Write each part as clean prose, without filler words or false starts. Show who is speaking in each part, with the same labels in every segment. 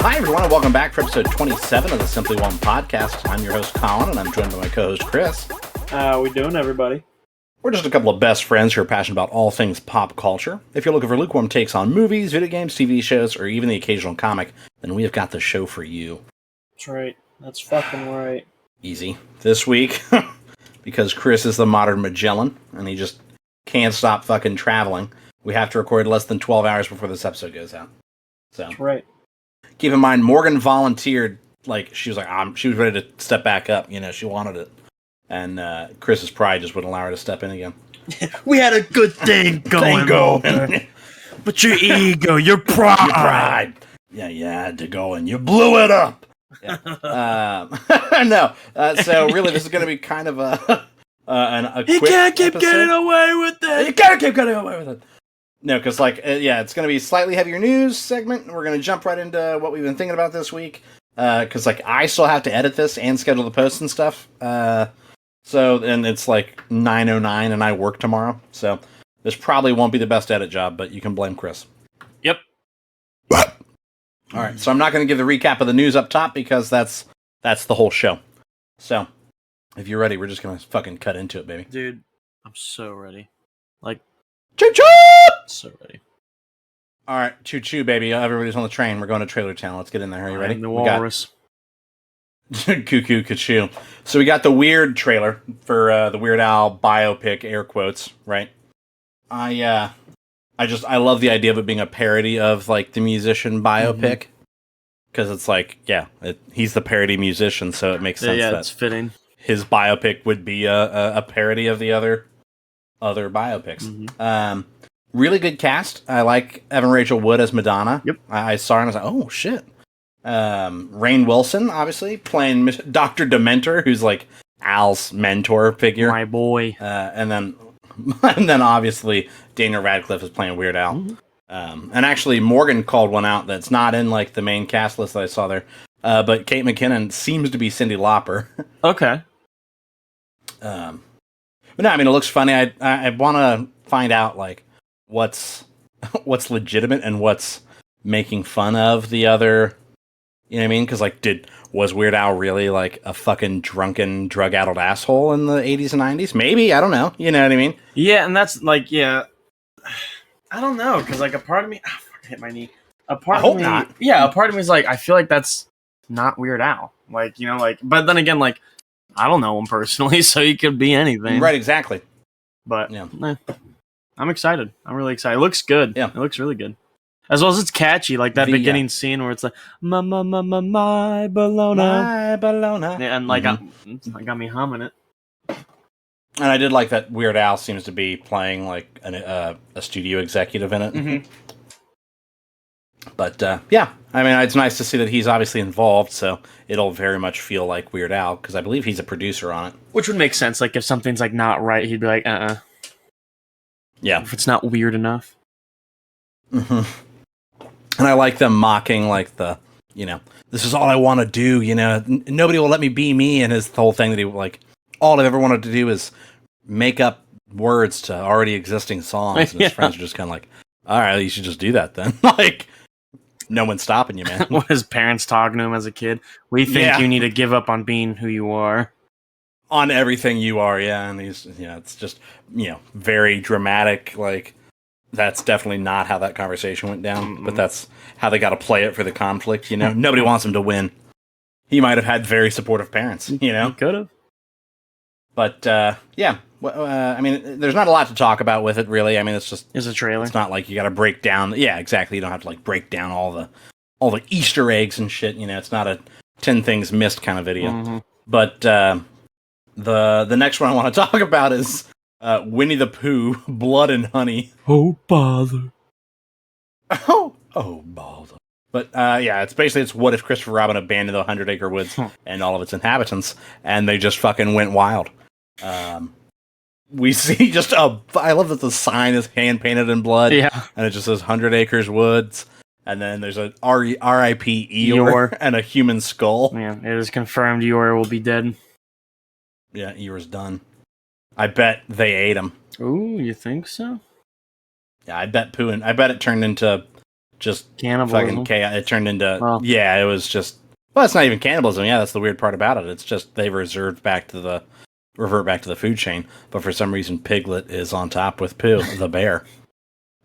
Speaker 1: Hi, everyone, and welcome back for episode 27 of the Simply One podcast. I'm your host, Colin, and I'm joined by my co-host, Chris.
Speaker 2: How we doing, everybody?
Speaker 1: We're just a couple of best friends who are passionate about all things pop culture. If you're looking for lukewarm takes on movies, video games, TV shows, or even the occasional comic, then we have got the show for you.
Speaker 2: That's right. That's fucking right.
Speaker 1: Easy. This week, because Chris is the modern Magellan, and he just can't stop fucking traveling, we have to record less than 12 hours before this episode goes out. So,
Speaker 2: That's right.
Speaker 1: Keep in mind, Morgan volunteered, she was she was ready to step back up, she wanted it. And Chris's pride just wouldn't allow her to step in again.
Speaker 2: We had a good thing going. But your ego, your pride.
Speaker 1: Your pride. Yeah, you had to go and you blew it up. Yeah. No. So really, this is going to be kind of a
Speaker 2: You
Speaker 1: quick
Speaker 2: can't keep
Speaker 1: episode.
Speaker 2: getting away with it.
Speaker 1: You can't keep getting away with it. No, because it's going to be a slightly heavier news segment. And we're going to jump right into what we've been thinking about this week. Because I still have to edit this and schedule the posts and stuff. And it's 9:09 and I work tomorrow. So this probably won't be the best edit job, but you can blame Chris.
Speaker 2: Yep.
Speaker 1: All right, so I'm not going to give the recap of the news up top because that's the whole show. So if you're ready, we're just going to fucking cut into it, baby.
Speaker 2: Dude, I'm so ready.
Speaker 1: Choo-choo!
Speaker 2: So ready.
Speaker 1: All right, choo-choo, baby. Everybody's on the train. We're going to Trailer Town. Let's get in there. Are you ready?
Speaker 2: The walrus.
Speaker 1: Cuckoo, cuckoo. So we got the Weird trailer for the Weird Al biopic, air quotes, right? I love the idea of it being a parody of the musician biopic, because it's he's the parody musician, so it makes sense that
Speaker 2: it's fitting.
Speaker 1: his biopic would be a parody of the other biopics.
Speaker 2: Mm-hmm.
Speaker 1: Really good cast. I like Evan Rachel Wood as Madonna.
Speaker 2: Yep.
Speaker 1: I saw her and I was like, oh shit. Rainn Wilson, obviously, playing Dr. Dementor, who's Al's mentor figure.
Speaker 2: My boy.
Speaker 1: And then obviously Daniel Radcliffe is playing Weird Al.
Speaker 2: Mm-hmm.
Speaker 1: And actually Morgan called one out that's not in the main cast list that I saw there. But Kate McKinnon seems to be Cyndi Lauper.
Speaker 2: Okay.
Speaker 1: But no, I mean, it looks funny. I want to find out what's legitimate and what's making fun of the other. You know what I mean? Because was Weird Al really a fucking drunken, drug-addled asshole in the 80s and 90s? Maybe, I don't know. You know what I mean?
Speaker 2: Yeah, and that's I don't know, because a part of me, I hit my knee. A part
Speaker 1: I hope
Speaker 2: of me,
Speaker 1: not.
Speaker 2: Yeah, a part of me is I feel like that's not Weird Al. But then again, I don't know him personally, so he could be anything.
Speaker 1: Right, exactly.
Speaker 2: But
Speaker 1: Yeah.
Speaker 2: I'm excited. I'm really excited. It looks good.
Speaker 1: Yeah.
Speaker 2: It looks really good. As well as it's catchy, that beginning scene where it's my Bologna.
Speaker 1: My Bologna.
Speaker 2: Yeah, and I got me humming it.
Speaker 1: And I did like that Weird Al seems to be playing a studio executive in it.
Speaker 2: Mm-hmm.
Speaker 1: But yeah, I mean, it's nice to see that he's obviously involved, so it'll very much feel like Weird Al, because I believe he's a producer on it.
Speaker 2: Which would make sense. If something's not right, he'd be like,
Speaker 1: Yeah.
Speaker 2: If it's not weird enough.
Speaker 1: Mm-hmm. And I like them mocking this is all I want to do, nobody will let me be me, and his whole thing that he all I've ever wanted to do is make up words to already existing songs, and his friends are just kind of all right, you should just do that then. No one's stopping you, man.
Speaker 2: What his parents talking to him as a kid. We think you need to give up on being who you are.
Speaker 1: On everything you are, yeah, and it's just, very dramatic, that's definitely not how that conversation went down,
Speaker 2: Mm-mm.
Speaker 1: but that's how they got to play it for the conflict, Nobody wants him to win. He might have had very supportive parents,
Speaker 2: He could have.
Speaker 1: But, yeah, I mean, there's not a lot to talk about with it, really. I mean, it's
Speaker 2: a trailer.
Speaker 1: It's not you got to break down, yeah, exactly, you don't have to, break down all the Easter eggs and shit, it's not a 10 things missed kind of video.
Speaker 2: Mm-hmm.
Speaker 1: But, the next one I want to talk about is Winnie the Pooh, Blood and Honey.
Speaker 2: Oh, bother.
Speaker 1: Oh, bother. But, yeah, it's what if Christopher Robin abandoned the 100-acre woods and all of its inhabitants, and they just fucking went wild. We see I love that the sign is hand-painted in blood,
Speaker 2: yeah,
Speaker 1: and it just says 100 acres woods, and then there's a R.I.P. Eeyore and a human skull.
Speaker 2: Yeah, it is confirmed Eeyore will be dead.
Speaker 1: Yeah, Eeyore's done. I bet they ate him.
Speaker 2: Ooh, you think so?
Speaker 1: Yeah, I bet it turned into just
Speaker 2: Cannibalism.
Speaker 1: fucking chaos. It turned into
Speaker 2: Oh.
Speaker 1: it was just it's not even cannibalism. Yeah, that's the weird part about it. It's just they revert back to the food chain, but for some reason Piglet is on top with Pooh the bear,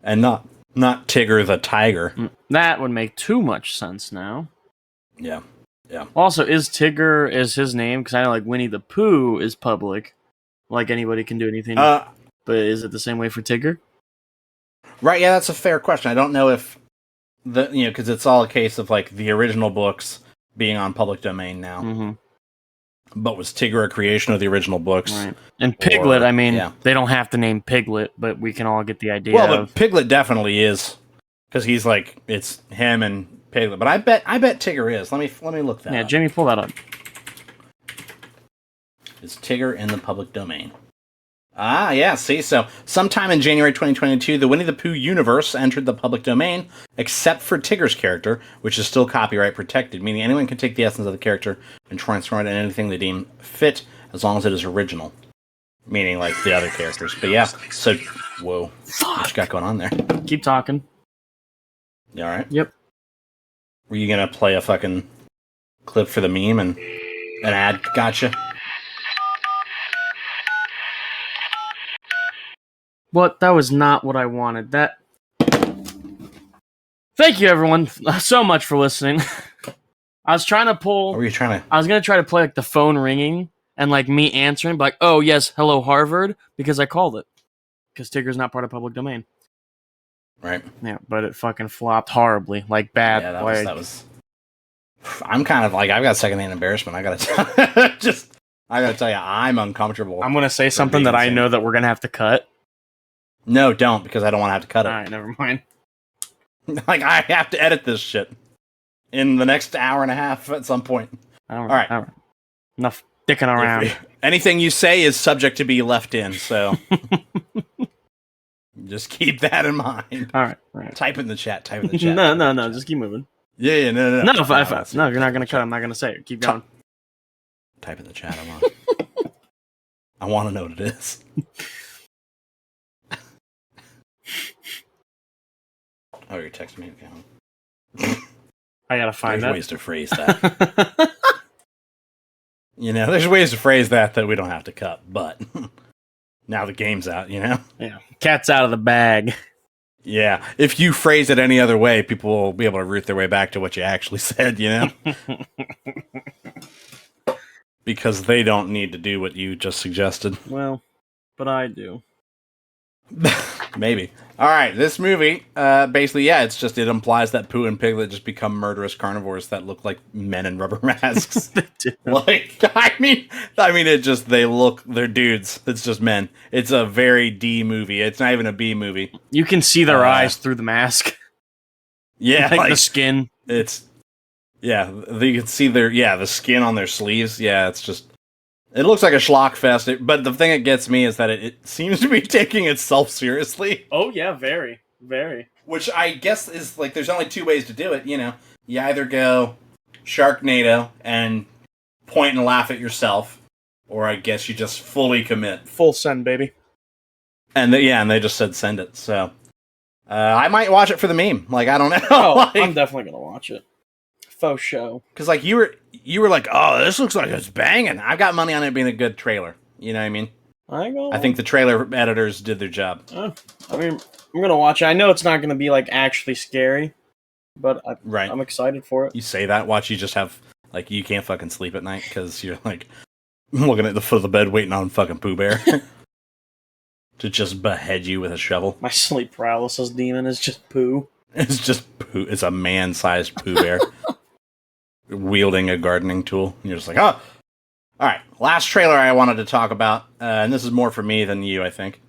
Speaker 1: and not Tigger the tiger.
Speaker 2: That would make too much sense now.
Speaker 1: Yeah.
Speaker 2: Also, is Tigger is his name? Because I know like Winnie the Pooh is public, like anybody can do anything. But is it the same way for Tigger?
Speaker 1: Right. Yeah, that's a fair question. I don't know if because it's all a case of like the original books being on public domain now.
Speaker 2: Mm-hmm.
Speaker 1: But was Tigger a creation of the original books?
Speaker 2: Right. And Piglet, they don't have to name Piglet, but we can all get the idea.
Speaker 1: Well, but Piglet definitely is, because he's like it's him and Piglet. But I bet Tigger is. Let me look that.
Speaker 2: Yeah,
Speaker 1: up.
Speaker 2: Jimmy, pull that up.
Speaker 1: Is Tigger in the public domain? Ah, yeah. See, so sometime in January 2022, the Winnie the Pooh universe entered the public domain, except for Tigger's character, which is still copyright protected, meaning anyone can take the essence of the character and transform it into anything they deem fit, as long as it is original. Meaning, like, the other characters. But yeah, so... Whoa.
Speaker 2: Fuck.
Speaker 1: What you got going on there?
Speaker 2: Keep talking.
Speaker 1: You alright?
Speaker 2: Yep.
Speaker 1: Were you gonna play a fucking clip for the meme and an ad? Gotcha.
Speaker 2: What? That was not what I wanted. That. Thank you, everyone, so much for listening. I was trying to pull...
Speaker 1: What were you trying to...
Speaker 2: I was going to try to play, like, the phone ringing and, like, me answering, but, like, oh, yes, hello, Harvard, because I called it. Because Tigger's not part of public domain.
Speaker 1: Right.
Speaker 2: Yeah, but it fucking flopped horribly. Like, bad.
Speaker 1: Yeah,
Speaker 2: like,
Speaker 1: that was... I'm kind of like... I've got secondhand embarrassment. I gotta tell you, I'm uncomfortable.
Speaker 2: I'm going to say something that I know that we're going to have to cut.
Speaker 1: No, don't, because I don't want to have to cut it.
Speaker 2: Alright, never mind.
Speaker 1: Like, I have to edit this shit in the next hour and a half at some point.
Speaker 2: All right. Enough dicking around.
Speaker 1: Anything you say is subject to be left in, so just keep that in mind.
Speaker 2: All right.
Speaker 1: Type in the chat.
Speaker 2: No. Just keep moving.
Speaker 1: Yeah. No.
Speaker 2: No, you're not going to cut. I'm not going to say it. Keep going.
Speaker 1: Type in the chat. I want to know what it is. Oh, you're texting me. Okay.
Speaker 2: I gotta find
Speaker 1: There's ways to phrase that. There's ways to phrase that we don't have to cut, but now the game's out,
Speaker 2: Yeah. Cat's out of the bag.
Speaker 1: Yeah. If you phrase it any other way, people will be able to root their way back to what you actually said, Because they don't need to do what you just suggested.
Speaker 2: Well, but I do.
Speaker 1: Maybe. All right, this movie, basically, it implies that Pooh and Piglet just become murderous carnivores that look like men in rubber masks. Like, I mean, they're dudes. It's just men. It's a very D movie. It's not even a B movie.
Speaker 2: You can see their eyes through the mask.
Speaker 1: Yeah,
Speaker 2: like the skin.
Speaker 1: You can see the skin on their sleeves. Yeah, it's just. It looks like a schlock fest, but the thing that gets me is that it seems to be taking itself seriously.
Speaker 2: Oh, yeah, very, very.
Speaker 1: Which I guess is, like, there's only two ways to do it, You either go Sharknado and point and laugh at yourself, or I guess you just fully commit.
Speaker 2: Full send, baby.
Speaker 1: And they just said send it, so... I might watch it for the meme. Like, I don't know.
Speaker 2: Oh, I'm definitely gonna watch it. Faux show.
Speaker 1: Because, like, you were like, oh, this looks like it's banging. I've got money on it being a good trailer. You know what I mean? I think the trailer editors did their job.
Speaker 2: I'm going to watch it. I know it's not going to be, like, actually scary, but I'm excited for it.
Speaker 1: You say that, watch you just have, like, you can't fucking sleep at night because you're, like, looking at the foot of the bed waiting on fucking Pooh Bear to just behead you with a shovel.
Speaker 2: My sleep paralysis demon is just Pooh.
Speaker 1: It's just Pooh. It's a man-sized Pooh Bear. Wielding a gardening tool. And you're just like, oh! Alright, last trailer I wanted to talk about, and this is more for me than you, I think.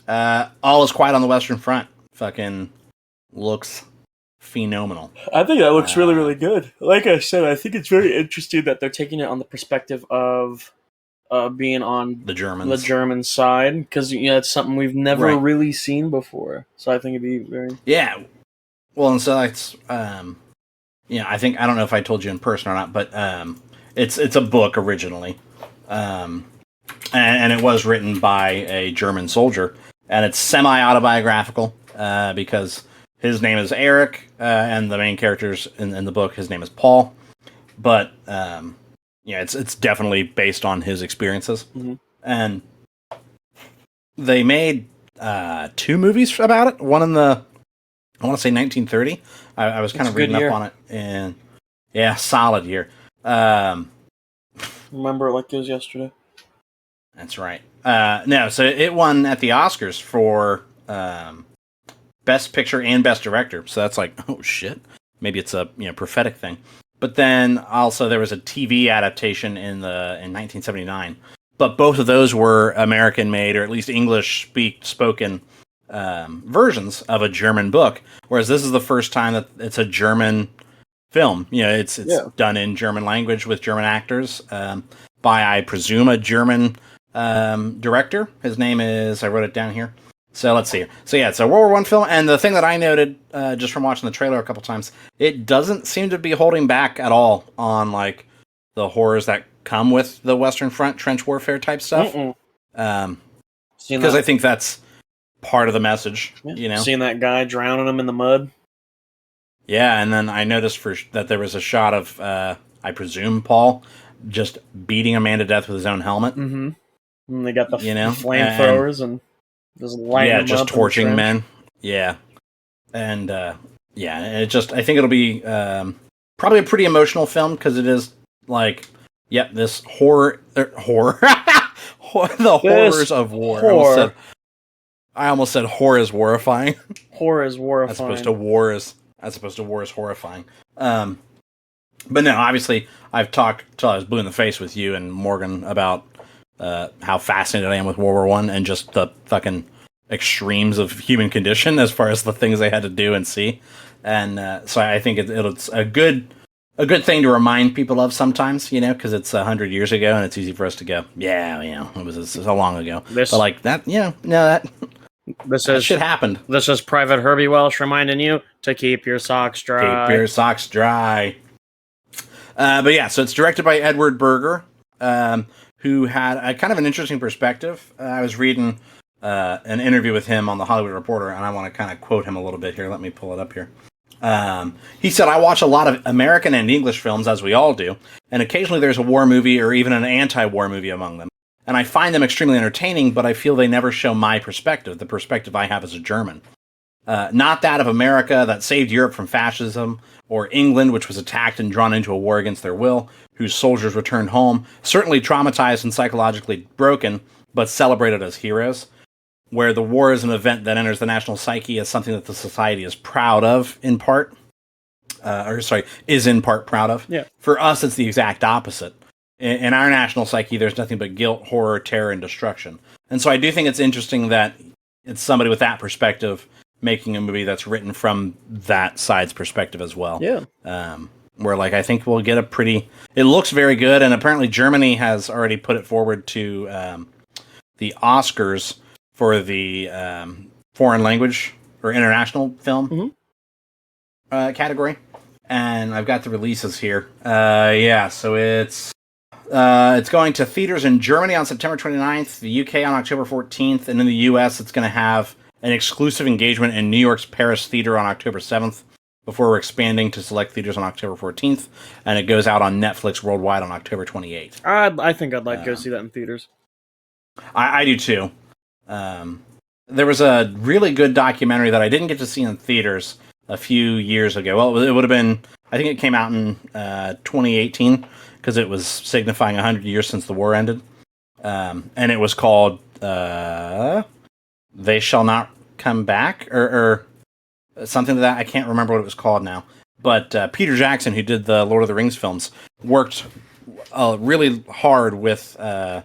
Speaker 1: All Is Quiet on the Western Front. Fucking looks phenomenal.
Speaker 2: I think that looks really, really good. Like I said, I think it's very interesting that they're taking it on the perspective of being on
Speaker 1: the
Speaker 2: German side, because it's something we've never really seen before. So I think it'd be very...
Speaker 1: Yeah. Well, and so it's... I think, I don't know if I told you in person or not, but it's a book originally. And it was written by a German soldier. And it's semi-autobiographical because his name is Eric, and the main characters in the book, his name is Paul. But it's definitely based on his experiences, and they made 2 movies about it. One in the, I want to say 1930. I was kind of reading up on it, and solid year.
Speaker 2: Remember it like it was yesterday.
Speaker 1: That's right. No, so it won at the Oscars for Best Picture and Best Director. So that's like, oh shit, maybe it's a prophetic thing. But then also there was a TV adaptation in 1979. But both of those were American made, or at least English spoken versions of a German book. Whereas this is the first time that it's a German film. It's done in German language with German actors by, I presume, a German director. His name is, I wrote it down here. So let's see. So it's a World War I film, and the thing that I noted just from watching the trailer a couple times, it doesn't seem to be holding back at all on like the horrors that come with the Western Front trench warfare type stuff. Because I think that's part of the message.
Speaker 2: Seeing that guy drowning him in the mud.
Speaker 1: Yeah, and then I noticed that there was a shot of, I presume, Paul just beating a man to death with his own helmet.
Speaker 2: Mm-hmm. And they got the flamethrowers and just lighting them
Speaker 1: just
Speaker 2: up
Speaker 1: torching men. Yeah, and it just, I think it'll be probably a pretty emotional film because it is like, this horror, the horrors of war. I almost said horror is horrifying.
Speaker 2: Horror is horrifying.
Speaker 1: As opposed to war is horrifying. But no, obviously, I've talked till I was blue in the face with you and Morgan about how fascinated I am with World War I and just the fucking extremes of human condition as far as the things they had to do and see. And so I think it's a good thing to remind people of sometimes, because it's 100 years ago and it's easy for us to go, it was so long ago. But like that, that shit happened.
Speaker 2: This is Private Herbie Welsh reminding you to keep your socks dry.
Speaker 1: Keep your socks dry. But so it's directed by Edward Berger, who had a kind of an interesting perspective. I was reading an interview with him on The Hollywood Reporter, and I want to kind of quote him a little bit here. Let me pull it up here. He said, "I watch a lot of American and English films, as we all do, and occasionally there's a war movie or even an anti-war movie among them. And I find them extremely entertaining, but I feel they never show my perspective, the perspective I have as a German. Not that of America that saved Europe from fascism, or England, which was attacked and drawn into a war against their will, whose soldiers returned home, certainly traumatized and psychologically broken, but celebrated as heroes, where the war is an event that enters the national psyche as something that the society is proud of, in part. Is in part proud of.
Speaker 2: Yeah.
Speaker 1: For us, it's the exact opposite. In our national psyche, there's nothing but guilt, horror, terror, and destruction. And so I do think it's interesting that it's somebody with that perspective making a movie that's written from that side's perspective as well.
Speaker 2: Yeah.
Speaker 1: Where, like, I think we'll get it looks very good, and apparently Germany has already put it forward to the Oscars for the foreign language or international film category. And I've got the releases here. So it's going to theaters in Germany on September 29th, the UK on October 14th, and in the US it's going to have an exclusive engagement in New York's Paris Theater on October 7th, before we're expanding to select theaters on October 14th, and it goes out on Netflix worldwide on October 28th.
Speaker 2: I think I'd like to go see that in theaters.
Speaker 1: I do too. There was a really good documentary that I didn't get to see in theaters a few years ago. Well, it would have been, I think it came out in 2018, because it was signifying 100 years since the war ended. And it was called They Shall Not Come Back, or something to that. I can't remember what it was called now. But Peter Jackson, who did the Lord of the Rings films, worked really hard with a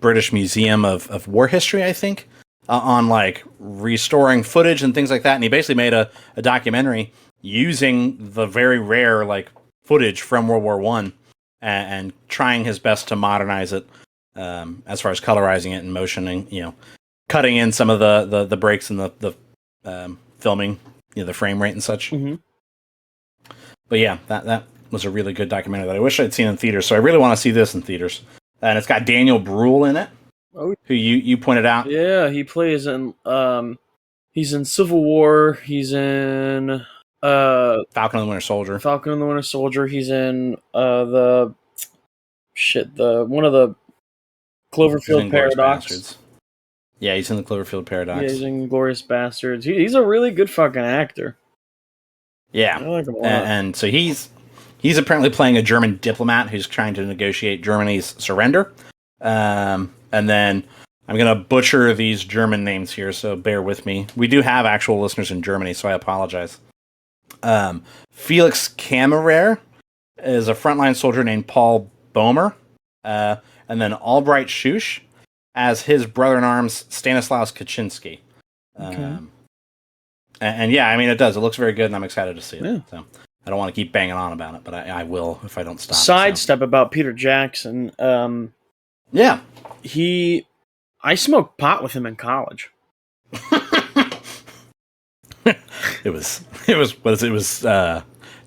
Speaker 1: British Museum of War History, I think, on like restoring footage and things like that. And he basically made a documentary using the very rare like footage from World War I and trying his best to modernize it as far as colorizing it and motioning, cutting in some of the breaks in the filming, the frame rate and such.
Speaker 2: Mm-hmm.
Speaker 1: But yeah, that was a really good documentary that I wish I'd seen in theaters. So I really want to see this in theaters. And it's got Daniel Bruhl in it, who you pointed out.
Speaker 2: Yeah, he plays in He's in Civil War. He's in
Speaker 1: Falcon and the Winter Soldier.
Speaker 2: Falcon and the Winter Soldier. He's in the one of the Cloverfield Paradox.
Speaker 1: Yeah, he's in the Cloverfield Paradox.
Speaker 2: Yeah, he's in Glorious Bastards. He's a really good fucking actor.
Speaker 1: Yeah,
Speaker 2: I like him a lot.
Speaker 1: And so he's apparently playing a German diplomat who's trying to negotiate Germany's surrender. And then I'm going to butcher these German names here, so bear with me. We do have actual listeners in Germany, so I apologize. Felix Kammerer is a frontline soldier named Paul Boehmer. And then Albright Schusch as his brother-in-arms, Stanislaus Kaczynski.
Speaker 2: Okay.
Speaker 1: And yeah, I mean, it does. It looks very good, and I'm excited to see it.
Speaker 2: Yeah.
Speaker 1: So I don't want to keep banging on about it, but I will if I don't stop.
Speaker 2: Sidestep about Peter Jackson.
Speaker 1: Yeah.
Speaker 2: I smoked pot with him in college.
Speaker 1: It was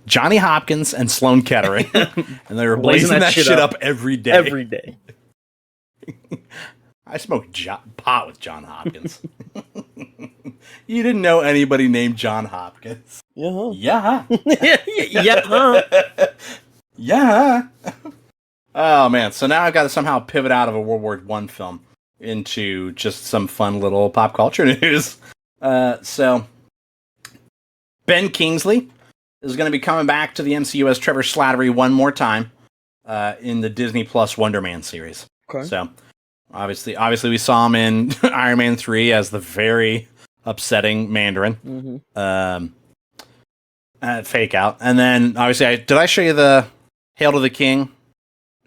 Speaker 1: Johnny Hopkins and Sloan Kettering, and they were blazing that shit up every day.
Speaker 2: Every day.
Speaker 1: I smoked pot with John Hopkins. You didn't know anybody named John Hopkins?
Speaker 2: Yeah.
Speaker 1: Yeah.
Speaker 2: Yeah.
Speaker 1: Yeah. Oh man! So now I've got to somehow pivot out of a World War I film into just some fun little pop culture news. So Ben Kingsley is going to be coming back to the MCU as Trevor Slattery one more time in the Disney Plus Wonder Man series.
Speaker 2: Okay.
Speaker 1: So obviously we saw him in Iron Man 3 as the very upsetting Mandarin.
Speaker 2: Mm-hmm.
Speaker 1: Fake out. And then obviously did I show you the Hail to the King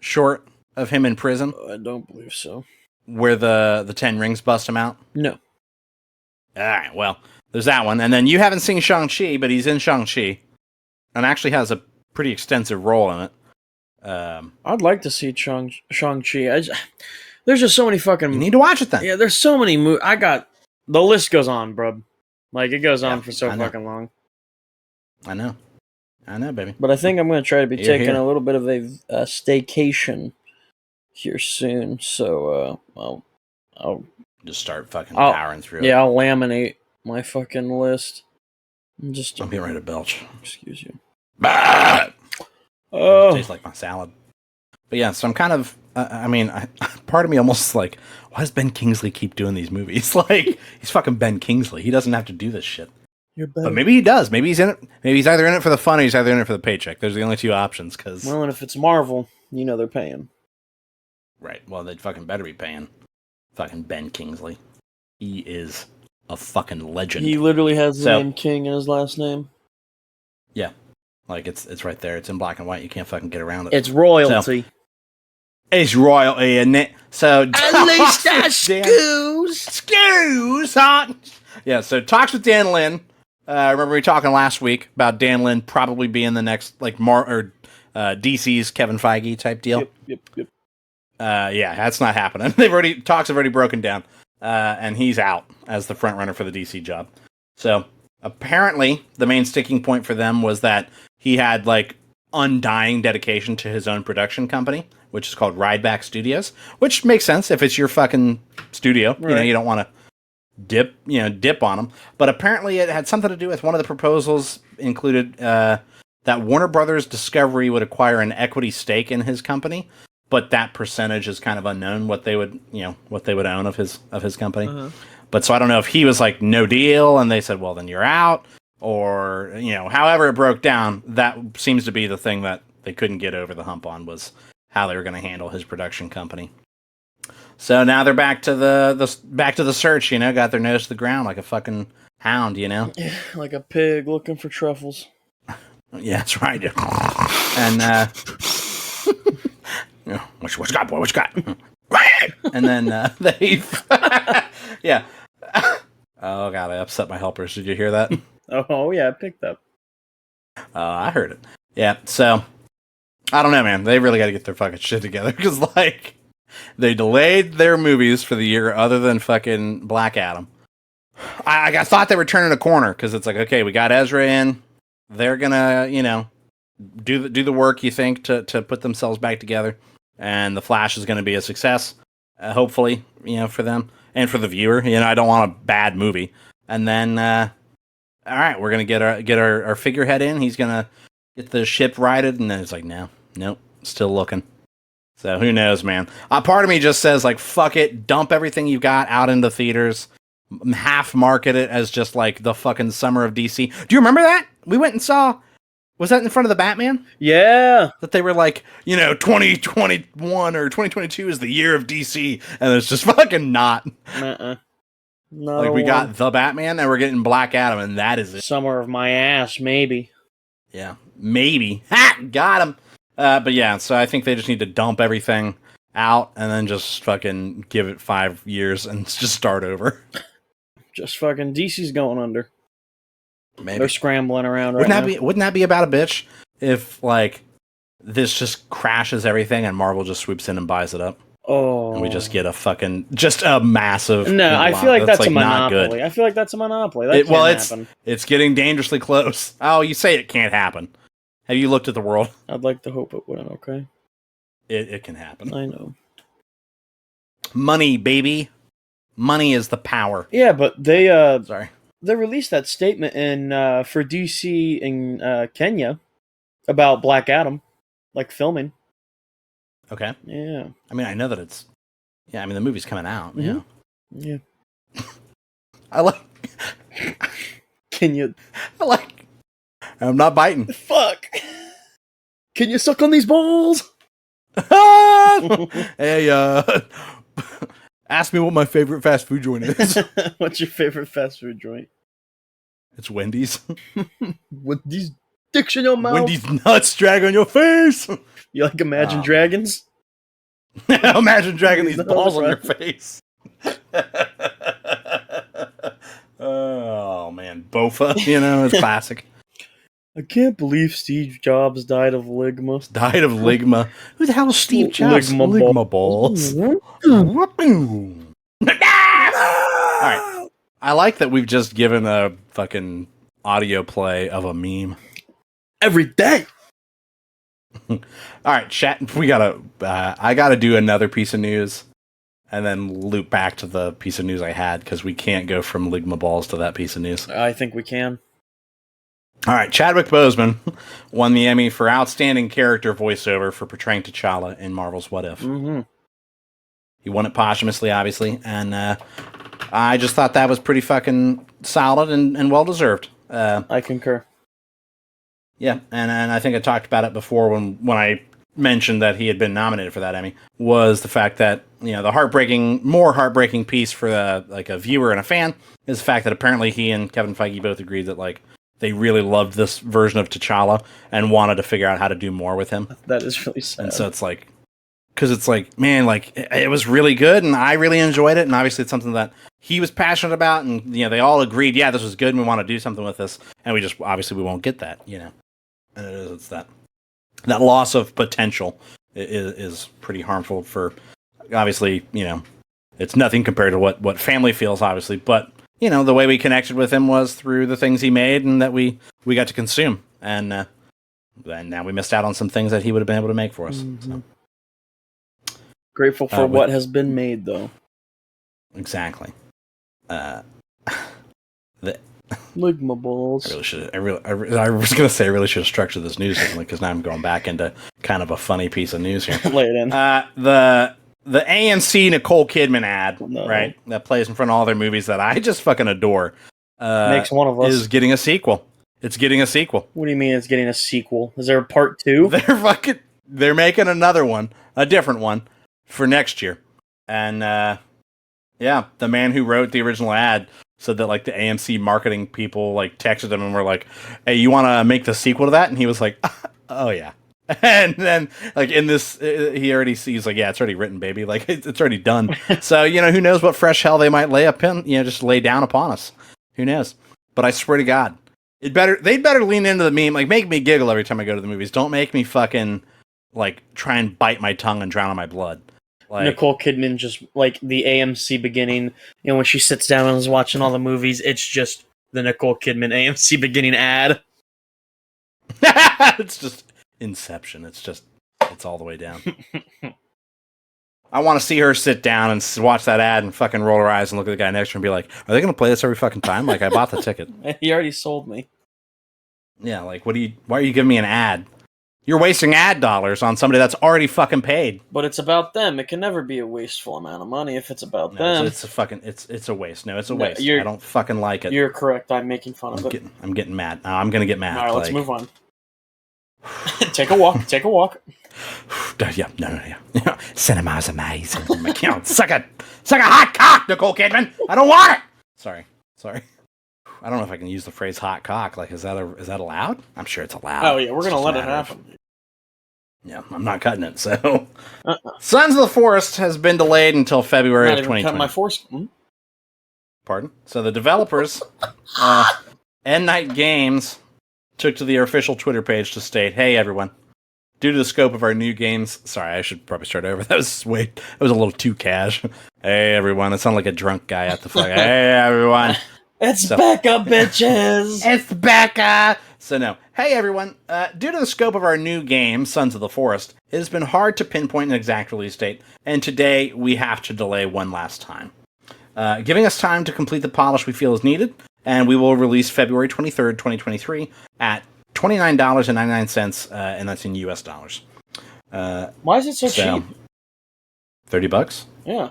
Speaker 1: short of him in prison?
Speaker 2: I don't believe so.
Speaker 1: Where the 10 rings bust him out?
Speaker 2: No.
Speaker 1: All right, well, there's that one. And then you haven't seen Shang-Chi, but he's in Shang-Chi. And actually has a pretty extensive role in it.
Speaker 2: I'd like to see Shang-Chi. There's just so many fucking...
Speaker 1: You need to watch it then.
Speaker 2: Yeah, there's so many movies. The list goes on, bro. Like, it goes on for so fucking long.
Speaker 1: I know, baby.
Speaker 2: But I think I'm going to try to be taking
Speaker 1: here.
Speaker 2: a little bit of a staycation here soon. So, I'll
Speaker 1: just start fucking powering through it.
Speaker 2: Yeah, I'll laminate my fucking list.
Speaker 1: I'm getting ready to belch.
Speaker 2: Excuse you.
Speaker 1: Bah!
Speaker 2: Oh.
Speaker 1: It tastes like my salad. But yeah, so I'm kind of, part of me almost like, why does Ben Kingsley keep doing these movies? Like, he's fucking Ben Kingsley. He doesn't have to do this shit. But maybe he does. Maybe he's in it. Maybe he's either in it for the fun or he's either in it for the paycheck. There's the only two options.
Speaker 2: Well, and if it's Marvel, they're paying.
Speaker 1: Right. Well, they'd fucking better be paying fucking Ben Kingsley. He is a fucking legend.
Speaker 2: He literally has the name King in his last name.
Speaker 1: Yeah. Like, it's right there. It's in black and white. You can't fucking get around it.
Speaker 2: It's royalty.
Speaker 1: It's royalty, isn't it? So,
Speaker 2: at least I excuse.
Speaker 1: Yeah, so talks with Dan Lin. Remember we were talking last week about Dan Lin probably being the next, like, DC's Kevin Feige type deal.
Speaker 2: Yep.
Speaker 1: Yeah, that's not happening. Talks have already broken down, and he's out as the front runner for the DC job. So apparently, the main sticking point for them was that he had like undying dedication to his own production company, which is called Rideback Studios, which makes sense if it's your fucking studio.
Speaker 2: Right.
Speaker 1: You don't want to dip on them. But apparently, it had something to do with one of the proposals included that Warner Brothers Discovery would acquire an equity stake in his company. But that percentage is kind of unknown what they would own of his company. Uh-huh. But so I don't know if he was like no deal and they said, well, then you're out, or however it broke down. That seems to be the thing that they couldn't get over the hump on, was how they were going to handle his production company. So now they're back to the search. Got their nose to the ground like a fucking hound.
Speaker 2: Yeah, like a pig looking for truffles.
Speaker 1: Yeah, that's right. And. What you got, boy? What you got? And then they... yeah. Oh, God, I upset my helpers. Did you hear that?
Speaker 2: Oh, yeah, I picked up.
Speaker 1: I heard it. Yeah, so... I don't know, man. They really got to get their fucking shit together, because, like, they delayed their movies for the year other than fucking Black Adam. I thought they were turning a corner, because it's like, okay, we got Ezra in. They're gonna, do the work, you think, to put themselves back together. And The Flash is going to be a success, hopefully, for them and for the viewer. I don't want a bad movie, and then all right, we're gonna get our figurehead in. He's gonna get the ship righted, and then it's like, nope, still looking. So who knows, man? Part of me just says like, fuck it, dump everything you've got out into theaters, half market it as just like the fucking summer of DC. Do you remember that? We went and saw. Was that in front of the Batman?
Speaker 2: Yeah.
Speaker 1: That they were like, 2021 or 2022 is the year of DC, and it's just fucking not.
Speaker 2: Not
Speaker 1: like we got the Batman, and we're getting Black Adam, and that is it.
Speaker 2: Summer of my ass, maybe.
Speaker 1: Yeah, maybe. Ha! Got him. But yeah, so I think they just need to dump everything out and then just fucking give it 5 years and just start over.
Speaker 2: Just fucking DC's going under.
Speaker 1: Maybe.
Speaker 2: They're scrambling around right now.
Speaker 1: Wouldn't that be about a bitch if like this just crashes everything and Marvel just swoops in and buys it up?
Speaker 2: Oh.
Speaker 1: And we just get a massive.
Speaker 2: No, I feel like that's a monopoly. I feel like that's a monopoly. That can't happen.
Speaker 1: It's getting dangerously close. Oh, you say it can't happen. Have you looked at the world?
Speaker 2: I'd like to hope it wouldn't, okay?
Speaker 1: It can happen.
Speaker 2: I know.
Speaker 1: Money, baby. Money is the power.
Speaker 2: Yeah, but they
Speaker 1: Sorry.
Speaker 2: They released that statement for DC in Kenya about Black Adam, like filming.
Speaker 1: Okay.
Speaker 2: Yeah.
Speaker 1: I mean, I know that it's. Yeah, I mean the movie's coming out.
Speaker 2: Mm-hmm.
Speaker 1: Yeah.
Speaker 2: Yeah.
Speaker 1: I like.
Speaker 2: Kenya.
Speaker 1: I'm not biting.
Speaker 2: Fuck. Can you suck on these balls?
Speaker 1: Hey, ask me what my favorite fast food joint is.
Speaker 2: What's your favorite fast food joint?
Speaker 1: It's Wendy's.
Speaker 2: With these dicks in your mouth.
Speaker 1: Wendy's nuts drag on your face.
Speaker 2: You like Imagine Dragons?
Speaker 1: Imagine dragging these balls on your face. Oh man, Bofa, it's classic.
Speaker 2: I can't believe Steve Jobs died of ligma.
Speaker 1: Died of ligma. Who the hell is Steve Jobs?
Speaker 2: Ligma
Speaker 1: balls. All right. I like that we've just given a fucking audio play of a meme.
Speaker 2: Every day.
Speaker 1: All right, chat. I gotta do another piece of news, and then loop back to the piece of news I had because we can't go from ligma balls to that piece of news.
Speaker 2: I think we can.
Speaker 1: All right, Chadwick Boseman won the Emmy for Outstanding Character Voiceover for portraying T'Challa in Marvel's What If.
Speaker 2: Mm-hmm.
Speaker 1: He won it posthumously, obviously, and I just thought that was pretty fucking solid and well-deserved.
Speaker 2: I concur.
Speaker 1: Yeah, and I think I talked about it before when I mentioned that he had been nominated for that Emmy, was the fact that, the more heartbreaking piece for a viewer and a fan is the fact that apparently he and Kevin Feige both agreed that, they really loved this version of T'Challa and wanted to figure out how to do more with him.
Speaker 2: That is really sad.
Speaker 1: And so it's because it's man, it was really good and I really enjoyed it. And obviously it's something that he was passionate about. And, they all agreed, yeah, this was good and we want to do something with this. And we won't get that, And it's that loss of potential is pretty harmful for, obviously, it's nothing compared to what family feels, obviously. But, the way we connected with him was through the things he made and that we got to consume. And now we missed out on some things that he would have been able to make for us.
Speaker 2: Mm-hmm. So. Grateful for what has been made, though.
Speaker 1: Exactly. The
Speaker 2: Ligma balls.
Speaker 1: I was going to say I really should have structured this news differently because now I'm going back into kind of a funny piece of news here.
Speaker 2: Lay it in.
Speaker 1: The AMC Nicole Kidman ad, right, that plays in front of all their movies that I just fucking adore,
Speaker 2: makes one of us,
Speaker 1: is getting a sequel. It's getting a sequel.
Speaker 2: What do you mean it's getting a sequel? Is there a part 2?
Speaker 1: They're making another one, a different one, for next year. And, the man who wrote the original ad said that, the AMC marketing people, texted him and were like, hey, you want to make the sequel to that? And he was like, oh, yeah. And then, in this, he already sees, yeah, it's already written, baby. It's already done. So, who knows what fresh hell they might just lay down upon us. Who knows? But I swear to God, they'd better lean into the meme. Make me giggle every time I go to the movies. Don't make me fucking, try and bite my tongue and drown in my blood.
Speaker 2: Nicole Kidman just, the AMC beginning, when she sits down and is watching all the movies, it's just the Nicole Kidman AMC beginning ad.
Speaker 1: It's just Inception. It's all the way down. I want to see her sit down and watch that ad and fucking roll her eyes and look at the guy next to her and be like, "Are they going to play this every fucking time? Like, I bought the ticket."
Speaker 2: He already sold me.
Speaker 1: Yeah, like, why are you giving me an ad? You're wasting ad dollars on somebody that's already fucking paid.
Speaker 2: But it's about them. It can never be a wasteful amount of money if it's about them.
Speaker 1: It's a waste. No, it's a waste. I don't fucking like it.
Speaker 2: You're correct. I'm making fun of it.
Speaker 1: I'm getting mad. No, I'm gonna get mad.
Speaker 2: All right, let's move on. Take a walk. Take a walk.
Speaker 1: Yeah, no. Cinema's amazing. Suck a hot cock, Nicole Kidman. I don't want it. Sorry. I don't know if I can use the phrase "hot cock." Like, is that allowed? I'm sure it's allowed.
Speaker 2: Oh yeah, we're gonna let it happen.
Speaker 1: Yeah, I'm not cutting it. So, Sons of the Forest has been delayed until February of 2020.
Speaker 2: Cut my force.
Speaker 1: Pardon? So the developers, End Night Games, took to their official Twitter page to state, "Hey everyone, due to the scope of our new games," sorry, I should probably start over. That was a little too cash. Hey everyone, it sounded like a drunk guy at the fuck. Hey everyone.
Speaker 2: It's Becca, bitches!
Speaker 1: It's Becca! So no. Hey everyone, due to the scope of our new game, Sons of the Forest, it has been hard to pinpoint an exact release date, and today we have to delay one last time. Giving us time to complete the polish we feel is needed, and we will release February 23rd, 2023 at $29.99, and that's in US dollars.
Speaker 2: Why is it so cheap?
Speaker 1: $30?
Speaker 2: Yeah.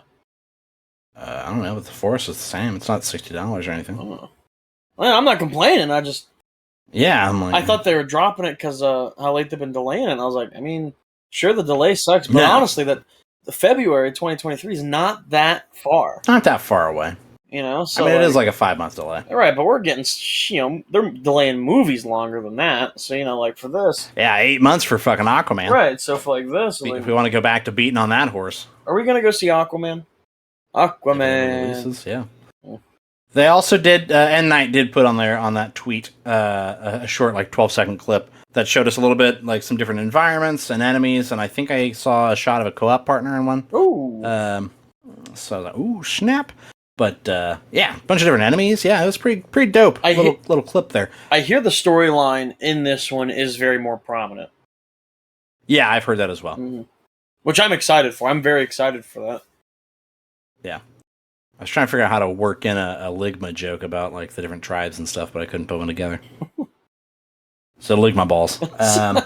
Speaker 1: I don't know, but the Forest is the same. It's not $60 or anything.
Speaker 2: Oh. Well, I'm not complaining.
Speaker 1: Yeah, I'm like,
Speaker 2: I thought they were dropping it because how late they've been delaying it. And I was like, I mean, sure, the delay sucks, but honestly, the February 2023 is not that far.
Speaker 1: Not that far away.
Speaker 2: You know, so
Speaker 1: I mean, it is like a 5-month delay.
Speaker 2: Right, but we're getting, they're delaying movies longer than that. So, like for this.
Speaker 1: Yeah, 8 months for fucking Aquaman.
Speaker 2: Right, so for like this.
Speaker 1: If we want to go back to beating on that horse.
Speaker 2: Are we going to go see Aquaman?
Speaker 1: Releases, yeah. They also did, End Night did put on that tweet a short, like 12-second clip that showed us a little bit, like some different environments and enemies, and I think I saw a shot of a co-op partner in one.
Speaker 2: Ooh.
Speaker 1: So I was like, ooh, snap. But, yeah, a bunch of different enemies. Yeah, it was pretty dope. Little clip there.
Speaker 2: I hear the storyline in this one is very more prominent.
Speaker 1: Yeah, I've heard that as well.
Speaker 2: Mm-hmm. Which I'm excited for. I'm very excited for that.
Speaker 1: Yeah. I was trying to figure out how to work in a Ligma joke about like the different tribes and stuff, but I couldn't put one together. So Ligma balls. I'll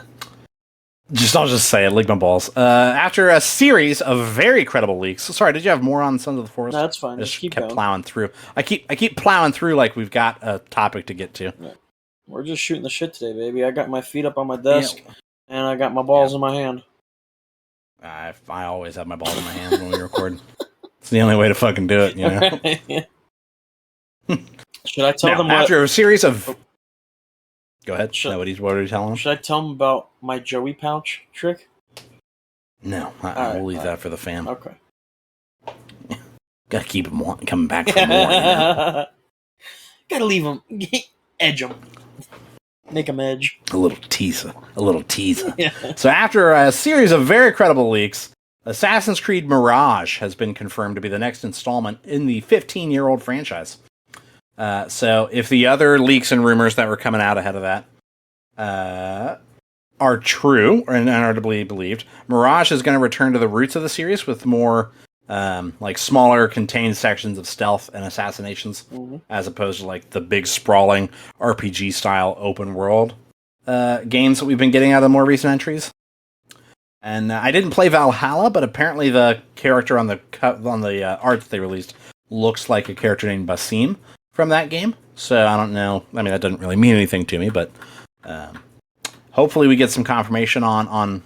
Speaker 1: just say it, Ligma balls. After a series of very credible leaks. Sorry, did you have more on Sons of the Forest?
Speaker 2: No, that's fine.
Speaker 1: I just kept plowing through. I keep plowing through like we've got a topic to get to. Yeah.
Speaker 2: We're just shooting the shit today, baby. I got my feet up on my desk, and I got my balls in my hand.
Speaker 1: I always have my balls in my hands when we record. It's the only way to fucking do it, you know?
Speaker 2: Should I tell them
Speaker 1: after a series of... Go ahead. What are you telling them?
Speaker 2: Should I tell them about my Joey pouch trick?
Speaker 1: No, we'll leave that for the fam.
Speaker 2: Okay.
Speaker 1: Gotta keep them coming back for more. You know?
Speaker 2: Gotta leave them. Edge them. Make them edge.
Speaker 1: A little teaser. Yeah. So after a series of very credible leaks, Assassin's Creed Mirage has been confirmed to be the next installment in the 15-year-old franchise. So if the other leaks and rumors that were coming out ahead of that are true and are to be believed, Mirage is going to return to the roots of the series with more like smaller contained sections of stealth and assassinations, as opposed to like the big sprawling RPG style open world games that we've been getting out of the more recent entries. And I didn't play Valhalla, but apparently the character on the art that they released looks like a character named Basim from that game. So I don't know. I mean, that doesn't really mean anything to me, but hopefully we get some confirmation on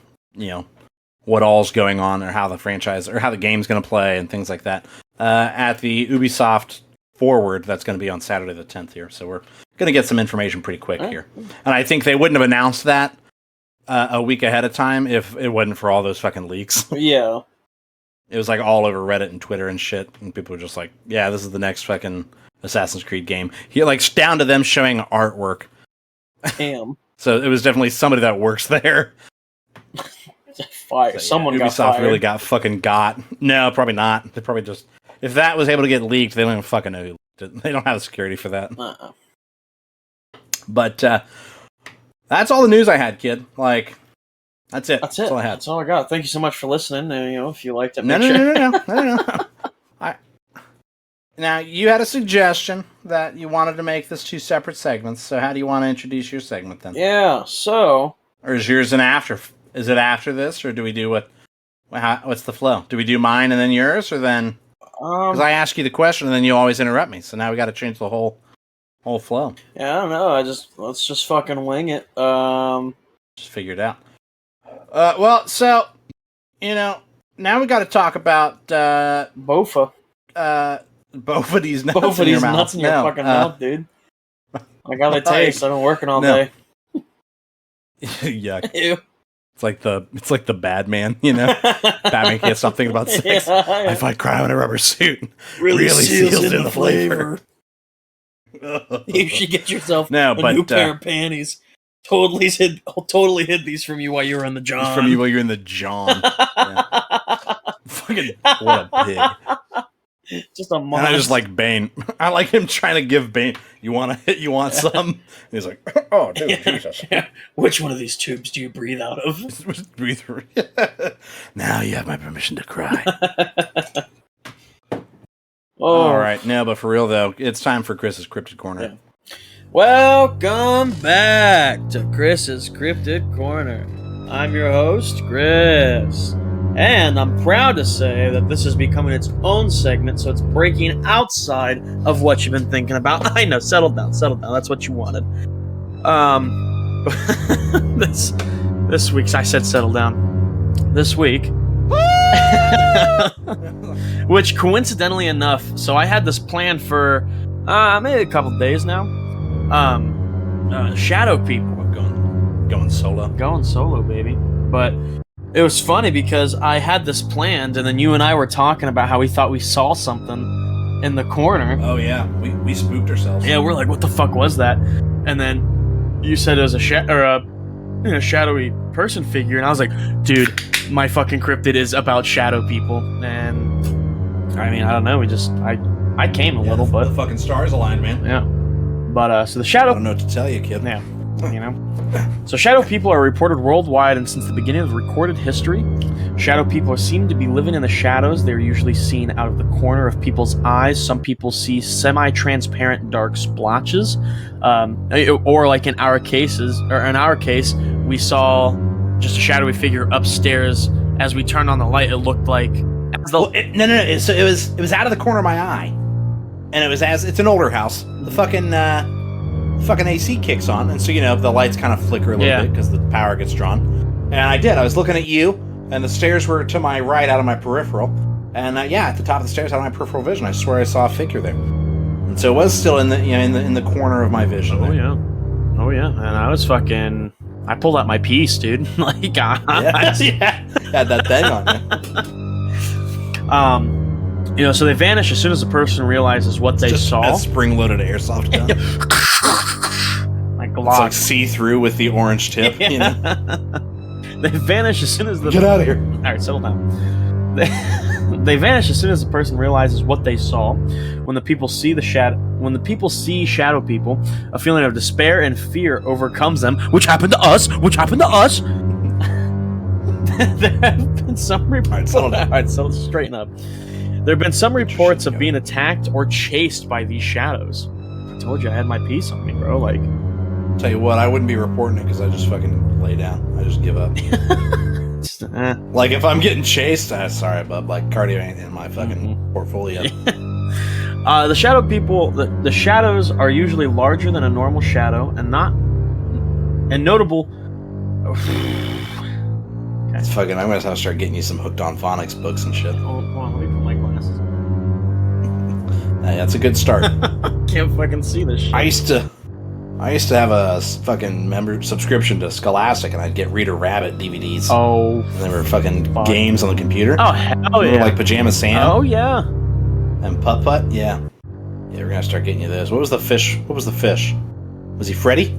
Speaker 1: what all's going on or how the franchise or how the game's going to play and things like that at the Ubisoft Forward that's going to be on Saturday the 10th here. So we're going to get some information pretty quick here. And I think they wouldn't have announced that a week ahead of time if it wasn't for all those fucking leaks.
Speaker 2: Yeah.
Speaker 1: It was like all over Reddit and Twitter and shit, and people were just like, yeah, this is the next fucking Assassin's Creed game. He like down to them showing artwork.
Speaker 2: Damn.
Speaker 1: So it was definitely somebody that works there.
Speaker 2: Fire. Someone got
Speaker 1: Ubisoft
Speaker 2: fired.
Speaker 1: really got fucking got. No, probably not. They probably just, if that was able to get leaked, they don't even fucking know who leaked it. They don't have the security for that. But that's all the news I had, kid. Like, That's it.
Speaker 2: That's it.
Speaker 1: That's all I had.
Speaker 2: That's all I got. Thank you so much for listening. If you liked it,
Speaker 1: No. Now, you had a suggestion that you wanted to make this 2 separate segments, so how do you want to introduce your segment then?
Speaker 2: Yeah, so...
Speaker 1: Or is yours an after? Is it after this, or do we do what's the flow? Do we do mine and then yours, or then... Because I ask you the question and then you always interrupt me, so now we got to change the whole flow.
Speaker 2: Yeah, I don't know. Let's just fucking wing it.
Speaker 1: Just figure it out. Well, so, now we got to talk about...
Speaker 2: Bofa.
Speaker 1: Both of these nuts
Speaker 2: Both of these nuts in your fucking mouth, dude. Like how they taste. I've been working all day.
Speaker 1: Yuck.
Speaker 2: Ew.
Speaker 1: It's like the bad man, Batman can't stop thinking about sex. Yeah. I fight crime in a rubber suit. Really seals in the flavor.
Speaker 2: You should get yourself a new pair of panties. Totally hid these from you while you were in the John.
Speaker 1: From you while you're in the John. Yeah. Fucking what a pig.
Speaker 2: Just a monster.
Speaker 1: And I just like Bane. I like him trying to give Bane. You want some? And he's like, oh, dude, Jesus.
Speaker 2: Yeah. Which one of these tubes do you breathe out of?
Speaker 1: Breathe through. Now you have my permission to cry. All right, no, but for real though, it's time for Chris's Cryptid Corner.
Speaker 2: Yeah. Welcome back to Chris's Cryptid Corner. I'm your host, Chris. And I'm proud to say that this is becoming its own segment, so it's breaking outside of what you've been thinking about. I know, settle down. That's what you wanted. This week's, I said settle down. This week, which coincidentally enough, so I had this plan for maybe a couple days now. Shadow people.
Speaker 1: Going solo.
Speaker 2: Going solo, baby. But it was funny because I had this planned, and then you and I were talking about how we thought we saw something in the corner.
Speaker 1: Oh yeah, we spooked ourselves.
Speaker 2: Yeah, we're like, what the fuck was that? And then you said it was a shadowy person figure, and I was like, dude, my fucking cryptid is about shadow people. And I mean, I don't know. I came a little, but
Speaker 1: the fucking stars aligned, man.
Speaker 2: Yeah. But so the shadow.
Speaker 1: I don't know what to tell you, kid.
Speaker 2: Yeah. So shadow people are reported worldwide, and since the beginning of recorded history, shadow people are seen to be living in the shadows. They're usually seen out of the corner of people's eyes. Some people see semi-transparent dark splotches, or like in our case, we saw just a shadowy figure upstairs. As we turned on the light, it looked like
Speaker 1: no. So it was out of the corner of my eye, and it's an older house. The fucking AC kicks on, and so the lights kind of flicker a little bit because the power gets drawn. And I was looking at you, and the stairs were to my right out of my peripheral, and at the top of the stairs out of my peripheral vision, I swear I saw a figure there. And so it was still in the corner of my vision.
Speaker 2: Oh yeah, and I was I pulled out my piece, dude. Like
Speaker 1: had that thing on
Speaker 2: you. So they vanish as soon as the person realizes what they saw.
Speaker 1: A spring-loaded airsoft gun.
Speaker 2: Like
Speaker 1: Glock. It's like see-through with the orange tip.
Speaker 2: Yeah. They vanish as soon as the...
Speaker 1: Get out of here.
Speaker 2: All right, settle down. They vanish as soon as the person realizes what they saw. When the people see shadow people, a feeling of despair and fear overcomes them. Which happened to us. There have been some reports. All right, so straighten up. There have been some reports of being attacked or chased by these shadows. I told you I had my piece on me, bro. Like,
Speaker 1: tell you what, I wouldn't be reporting it because I just fucking lay down. I just give up. Like if I'm getting chased, sorry, bub. Like cardio ain't in my fucking portfolio.
Speaker 2: The shadow people, the shadows are usually larger than a normal shadow, and notable.
Speaker 1: It's fucking. I'm gonna have to start getting you some Hooked on Phonics books and shit.
Speaker 2: Hold on, let me put my glasses on.
Speaker 1: That's a good start.
Speaker 2: Can't fucking see this shit.
Speaker 1: I used to have a fucking subscription to Scholastic, and I'd get Reader Rabbit DVDs.
Speaker 2: Oh,
Speaker 1: and they were fucking games on the computer.
Speaker 2: Oh hell yeah!
Speaker 1: Like Pajama Sam.
Speaker 2: Oh yeah.
Speaker 1: And Putt Putt. Yeah, we're gonna start getting you those. What was the fish? Was he Freddy?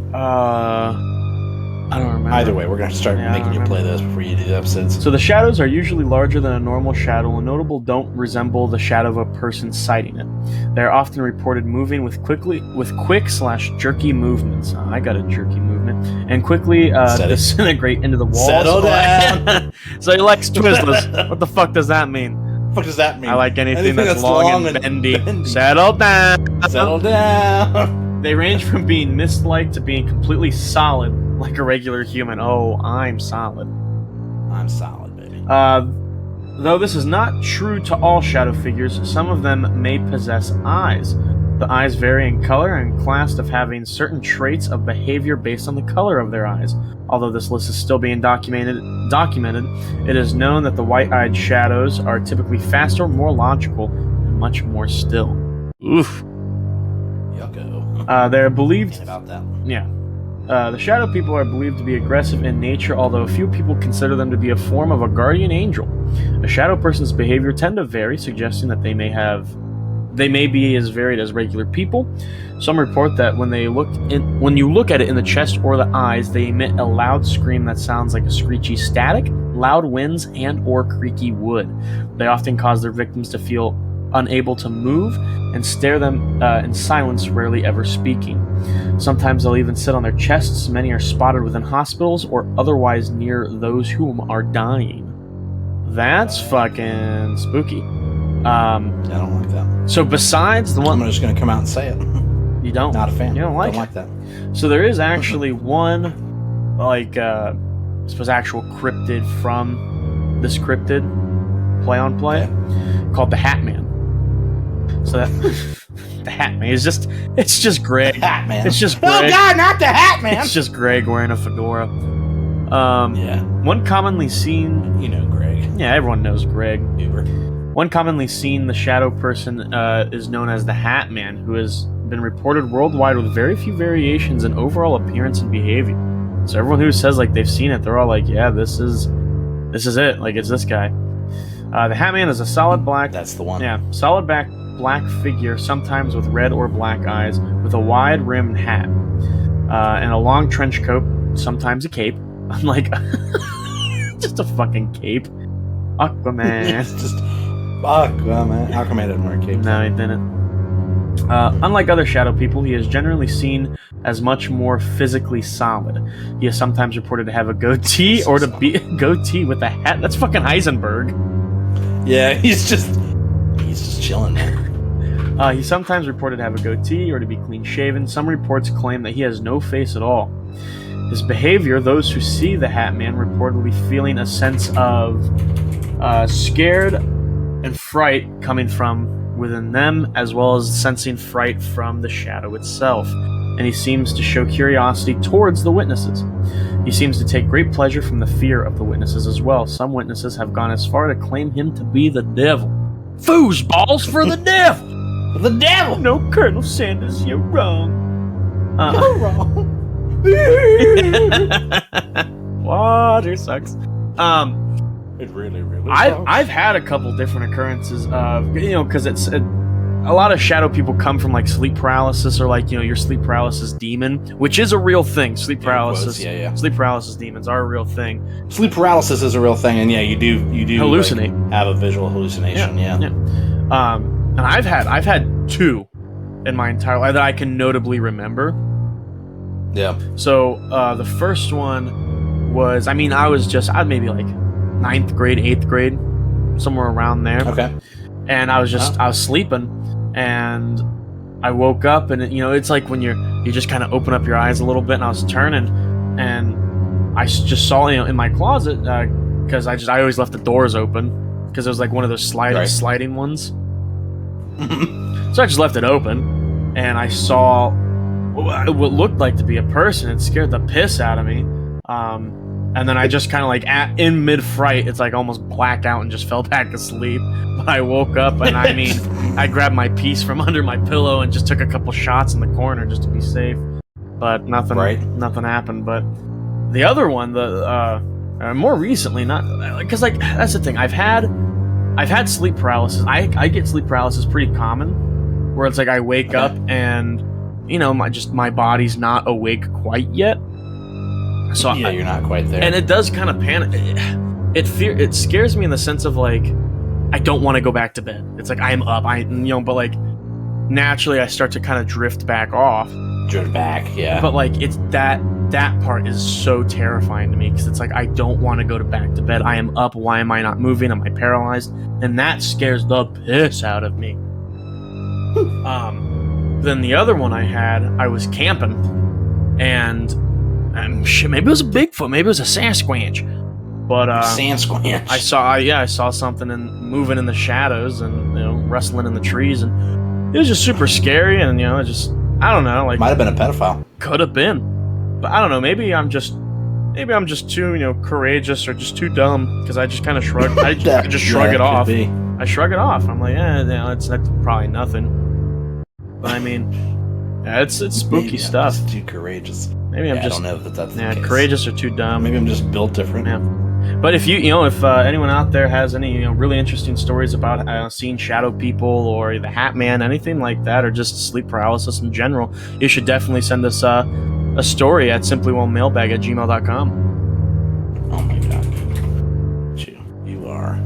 Speaker 2: I don't remember.
Speaker 1: Either way, we're gonna start making you play those before you do the episodes.
Speaker 2: So the shadows are usually larger than a normal shadow, and notable don't resemble the shadow of a person sighting it. They are often reported moving with quick/jerky movements. I got a jerky movement, and quickly disintegrate into the walls.
Speaker 1: Settle down.
Speaker 2: So he likes Twizzlers. What the fuck does that mean?
Speaker 1: What does that mean?
Speaker 2: I like anything that's long and bendy. Settle down.
Speaker 1: Settle down.
Speaker 2: They range from being mist-like to being completely solid, like a regular human. Oh, I'm solid.
Speaker 1: I'm solid, baby.
Speaker 2: Though this is not true to all shadow figures, some of them may possess eyes. The eyes vary in color and classed of having certain traits of behavior based on the color of their eyes. Although this list is still being documented, it is known that the white-eyed shadows are typically faster, more logical, and much more still. Oof.
Speaker 1: Yucko.
Speaker 2: They're believed...
Speaker 1: About that.
Speaker 2: Yeah. The shadow people are believed to be aggressive in nature, although few people consider them to be a form of a guardian angel. A shadow person's behavior tend to vary, suggesting that they may be as varied as regular people. Some report that when you look at it in the chest or the eyes, they emit a loud scream that sounds like a screechy static, loud winds, and or creaky wood. They often cause their victims to feel unable to move and stare them in silence, rarely ever speaking. Sometimes they'll even sit on their chests. Many are spotted within hospitals or otherwise near those whom are dying. That's fucking spooky.
Speaker 1: I don't like that.
Speaker 2: So besides the one...
Speaker 1: I'm just going to come out and say it.
Speaker 2: You don't?
Speaker 1: Not a fan.
Speaker 2: You don't like
Speaker 1: that.
Speaker 2: So there is actually one, I suppose, actual cryptid from this cryptid play-on-play called the Hat Man. So that... the Hat Man is it's just Greg.
Speaker 1: The Hat Man.
Speaker 2: It's just Greg.
Speaker 1: Oh God, not the Hat Man!
Speaker 2: It's just Greg wearing a fedora.
Speaker 1: Yeah.
Speaker 2: One commonly seen...
Speaker 1: You know Greg.
Speaker 2: Yeah, everyone knows Greg.
Speaker 1: Uber.
Speaker 2: One commonly seen the shadow person is known as the Hat Man, who has been reported worldwide with very few variations in overall appearance and behavior. So everyone who says like they've seen it, they're all like, yeah, this is it. Like, it's this guy. The Hat Man is a solid black...
Speaker 1: That's the one.
Speaker 2: Yeah, solid black figure, sometimes with red or black eyes, with a wide-rimmed hat, and a long trench coat, sometimes a cape. I'm like, just a fucking cape. Aquaman.
Speaker 1: It's just Aquaman. Aquaman didn't wear a cape.
Speaker 2: No, he didn't. Unlike other shadow people, he is generally seen as much more physically solid. He is sometimes reported to have a goatee or to be a goatee with a hat. That's fucking Heisenberg.
Speaker 1: Yeah, he's just chilling, man.
Speaker 2: He's sometimes reported to have a goatee or to be clean-shaven. Some reports claim that he has no face at all. His behavior, those who see the Hat Man reportedly feeling a sense of scared and fright coming from within them, as well as sensing fright from the shadow itself. And he seems to show curiosity towards the witnesses. He seems to take great pleasure from the fear of the witnesses as well. Some witnesses have gone as far to claim him to be the devil. Foosballs for the devil!
Speaker 1: The devil!
Speaker 2: No, Colonel Sanders, you're wrong.
Speaker 1: You're wrong.
Speaker 2: Water sucks.
Speaker 1: It really sucks.
Speaker 2: I've had a couple different occurrences of, because it's a lot of shadow people come from like sleep paralysis or like, your sleep paralysis demon, which is a real thing. Sleep paralysis. Sleep paralysis demons are a real thing.
Speaker 1: Sleep paralysis is a real thing, and yeah, you do
Speaker 2: hallucinate.
Speaker 1: Like, have a visual hallucination. Yeah.
Speaker 2: And I've had two in my entire life that I can notably remember.
Speaker 1: Yeah.
Speaker 2: So the first one was, I was maybe like 9th grade, 8th grade, somewhere around there.
Speaker 1: Okay.
Speaker 2: And I was sleeping, and I woke up, and it's like when you just kind of open up your eyes a little bit, and I was turning, and I just saw in my closet, because I always left the doors open because it was like one of those sliding ones. So I just left it open, and I saw what looked like to be a person. It scared the piss out of me. And then I just kind of like in mid-fright, it's like almost blacked out and just fell back asleep. But I woke up, and I grabbed my piece from under my pillow and just took a couple shots in the corner just to be safe. But nothing happened. But the other one, more recently, not because like that's the thing. I've had sleep paralysis. I get sleep paralysis pretty common, where it's like I wake up and my body's not awake quite yet. So
Speaker 1: yeah, you're not quite there.
Speaker 2: And it does kind of panic. It scares me in the sense of like, I don't want to go back to bed. It's like I'm up, but like naturally I start to kind of drift back off.
Speaker 1: Drift back, yeah.
Speaker 2: But like it's that part is so terrifying to me because it's like I don't want to go back to bed. I am up. Why am I not moving? Am I paralyzed? And that scares the piss out of me. Then the other one I had, I was camping, and shit, maybe it was a Bigfoot, maybe it was a Sasquatch. But
Speaker 1: Sasquatch.
Speaker 2: I saw something moving in the shadows and rustling in the trees, and it was just super scary. And I don't know, like
Speaker 1: might have been a pedophile.
Speaker 2: Could have been, but I don't know. Maybe I'm just too courageous or just too dumb because I just kind of shrug. I just shrug it off. I shrug it off. I'm like, that's probably nothing. But I mean, yeah, it's spooky stuff.
Speaker 1: Too courageous.
Speaker 2: Maybe I'm just.
Speaker 1: I don't know if that's the case.
Speaker 2: Courageous or too dumb.
Speaker 1: Maybe I'm just built different.
Speaker 2: Yeah. But if if anyone out there has any really interesting stories about seeing shadow people or the Hat Man, anything like that, or just sleep paralysis in general, you should definitely send us a story at simplyoneMailbag@gmail.com.
Speaker 1: Oh my god, you are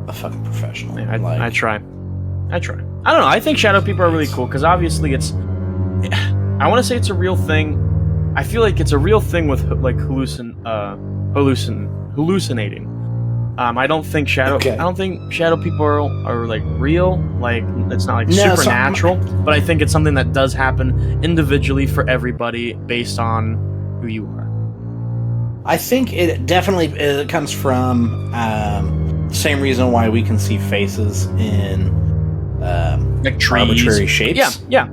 Speaker 1: a fucking professional.
Speaker 2: Yeah, I try. I don't know. I think shadow people are really cool because obviously I want to say it's a real thing. I feel like it's a real thing with like hallucinating. I don't think shadow people are like real. Like it's not like supernatural. But I think it's something that does happen individually for everybody based on who you are.
Speaker 1: I think it definitely comes from same reason why we can see faces in
Speaker 2: like trees.
Speaker 1: Arbitrary shapes.
Speaker 2: Yeah.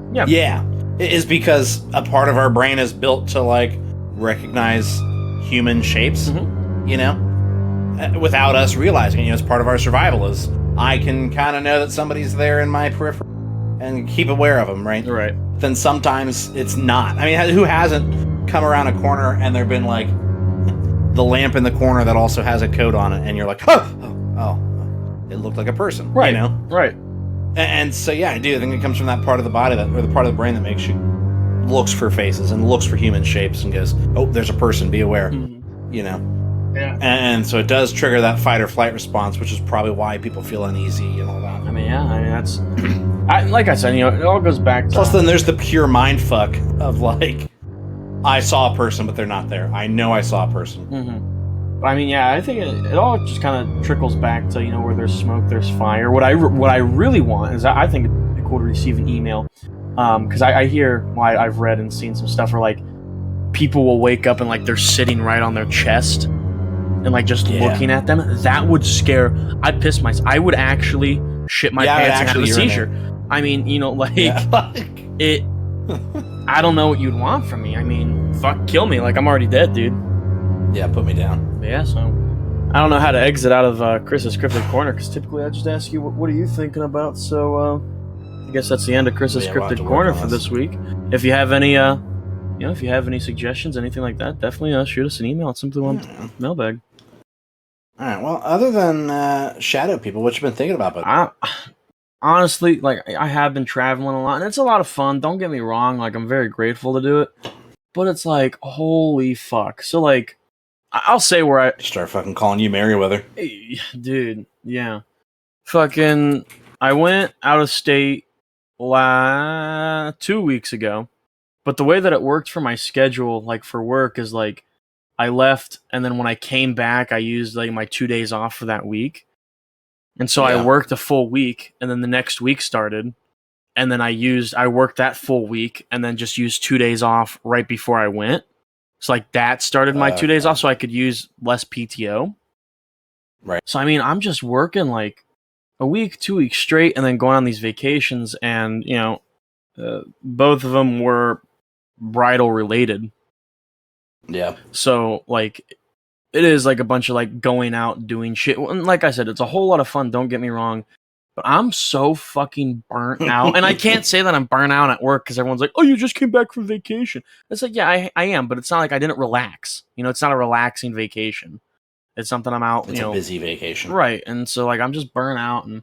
Speaker 1: It is because a part of our brain is built to like recognize human shapes.
Speaker 2: Mm-hmm.
Speaker 1: Without us realizing, it's part of our survival. Is I can kind of know that somebody's there in my periphery and keep aware of them, right?
Speaker 2: Right.
Speaker 1: Then sometimes it's not. I mean, who hasn't come around a corner and there've been like the lamp in the corner that also has a coat on it, and you're like, oh, it looked like a person,
Speaker 2: right? Right.
Speaker 1: And so I do. I think it comes from that part of the body or the part of the brain that makes you looks for faces and looks for human shapes and goes, oh, there's a person, be aware,
Speaker 2: Yeah.
Speaker 1: And so it does trigger that fight or flight response, which is probably why people feel uneasy and all that.
Speaker 2: I mean, that's like I said, it all goes back to.
Speaker 1: Plus, then there's the pure mind fuck of like, I saw a person, but they're not there. I know I saw a person.
Speaker 2: Mm-hmm. I mean, I think it all just kind of trickles back to where there's smoke, there's fire. What I really want is I think it'd be cool to receive an email, because I hear, I've read and seen some stuff where like people will wake up and like they're sitting right on their chest and like just looking at them. That would scare. I'd piss myself. I would actually shit my pants and have a seizure. I mean, it. I don't know what you'd want from me. I mean, fuck, kill me. Like I'm already dead, dude.
Speaker 1: Yeah, put me down.
Speaker 2: Yeah, so I don't know how to exit out of Chris's Cryptic Corner, because typically I just ask you, what are you thinking about? So I guess that's the end of Chris's Cryptic Corner for this week. If you have any, if you have any suggestions, anything like that, definitely shoot us an email at SimplyOneMailbag.
Speaker 1: All right. Well, other than shadow people, what you been thinking about?
Speaker 2: Honestly, like I have been traveling a lot, and it's a lot of fun. Don't get me wrong; like I'm very grateful to do it, but it's like holy fuck. So like. I'll say where I
Speaker 1: start fucking calling you Merriweather.
Speaker 2: Dude, yeah. Fucking I went out of state 2 weeks ago. But the way that it worked for my schedule, like for work, is like I left and then when I came back I used like my 2 days off for that week. And so I worked a full week and then the next week started. And then I worked that full week and then just used 2 days off right before I went. So like that started my 2 days off so I could use less PTO.
Speaker 1: Right.
Speaker 2: So I mean, I'm just working like a week, 2 weeks straight and then going on these vacations and, both of them were bridal related.
Speaker 1: Yeah.
Speaker 2: So like it is like a bunch of like going out doing shit. And like I said, it's a whole lot of fun, don't get me wrong. But I'm so fucking burnt out. And I can't say that I'm burnt out at work because everyone's like, oh, you just came back from vacation. It's like, yeah, I am. But it's not like I didn't relax. It's not a relaxing vacation. It's something I'm out,
Speaker 1: It's a busy vacation.
Speaker 2: Right. And so, like, I'm just burnt out. And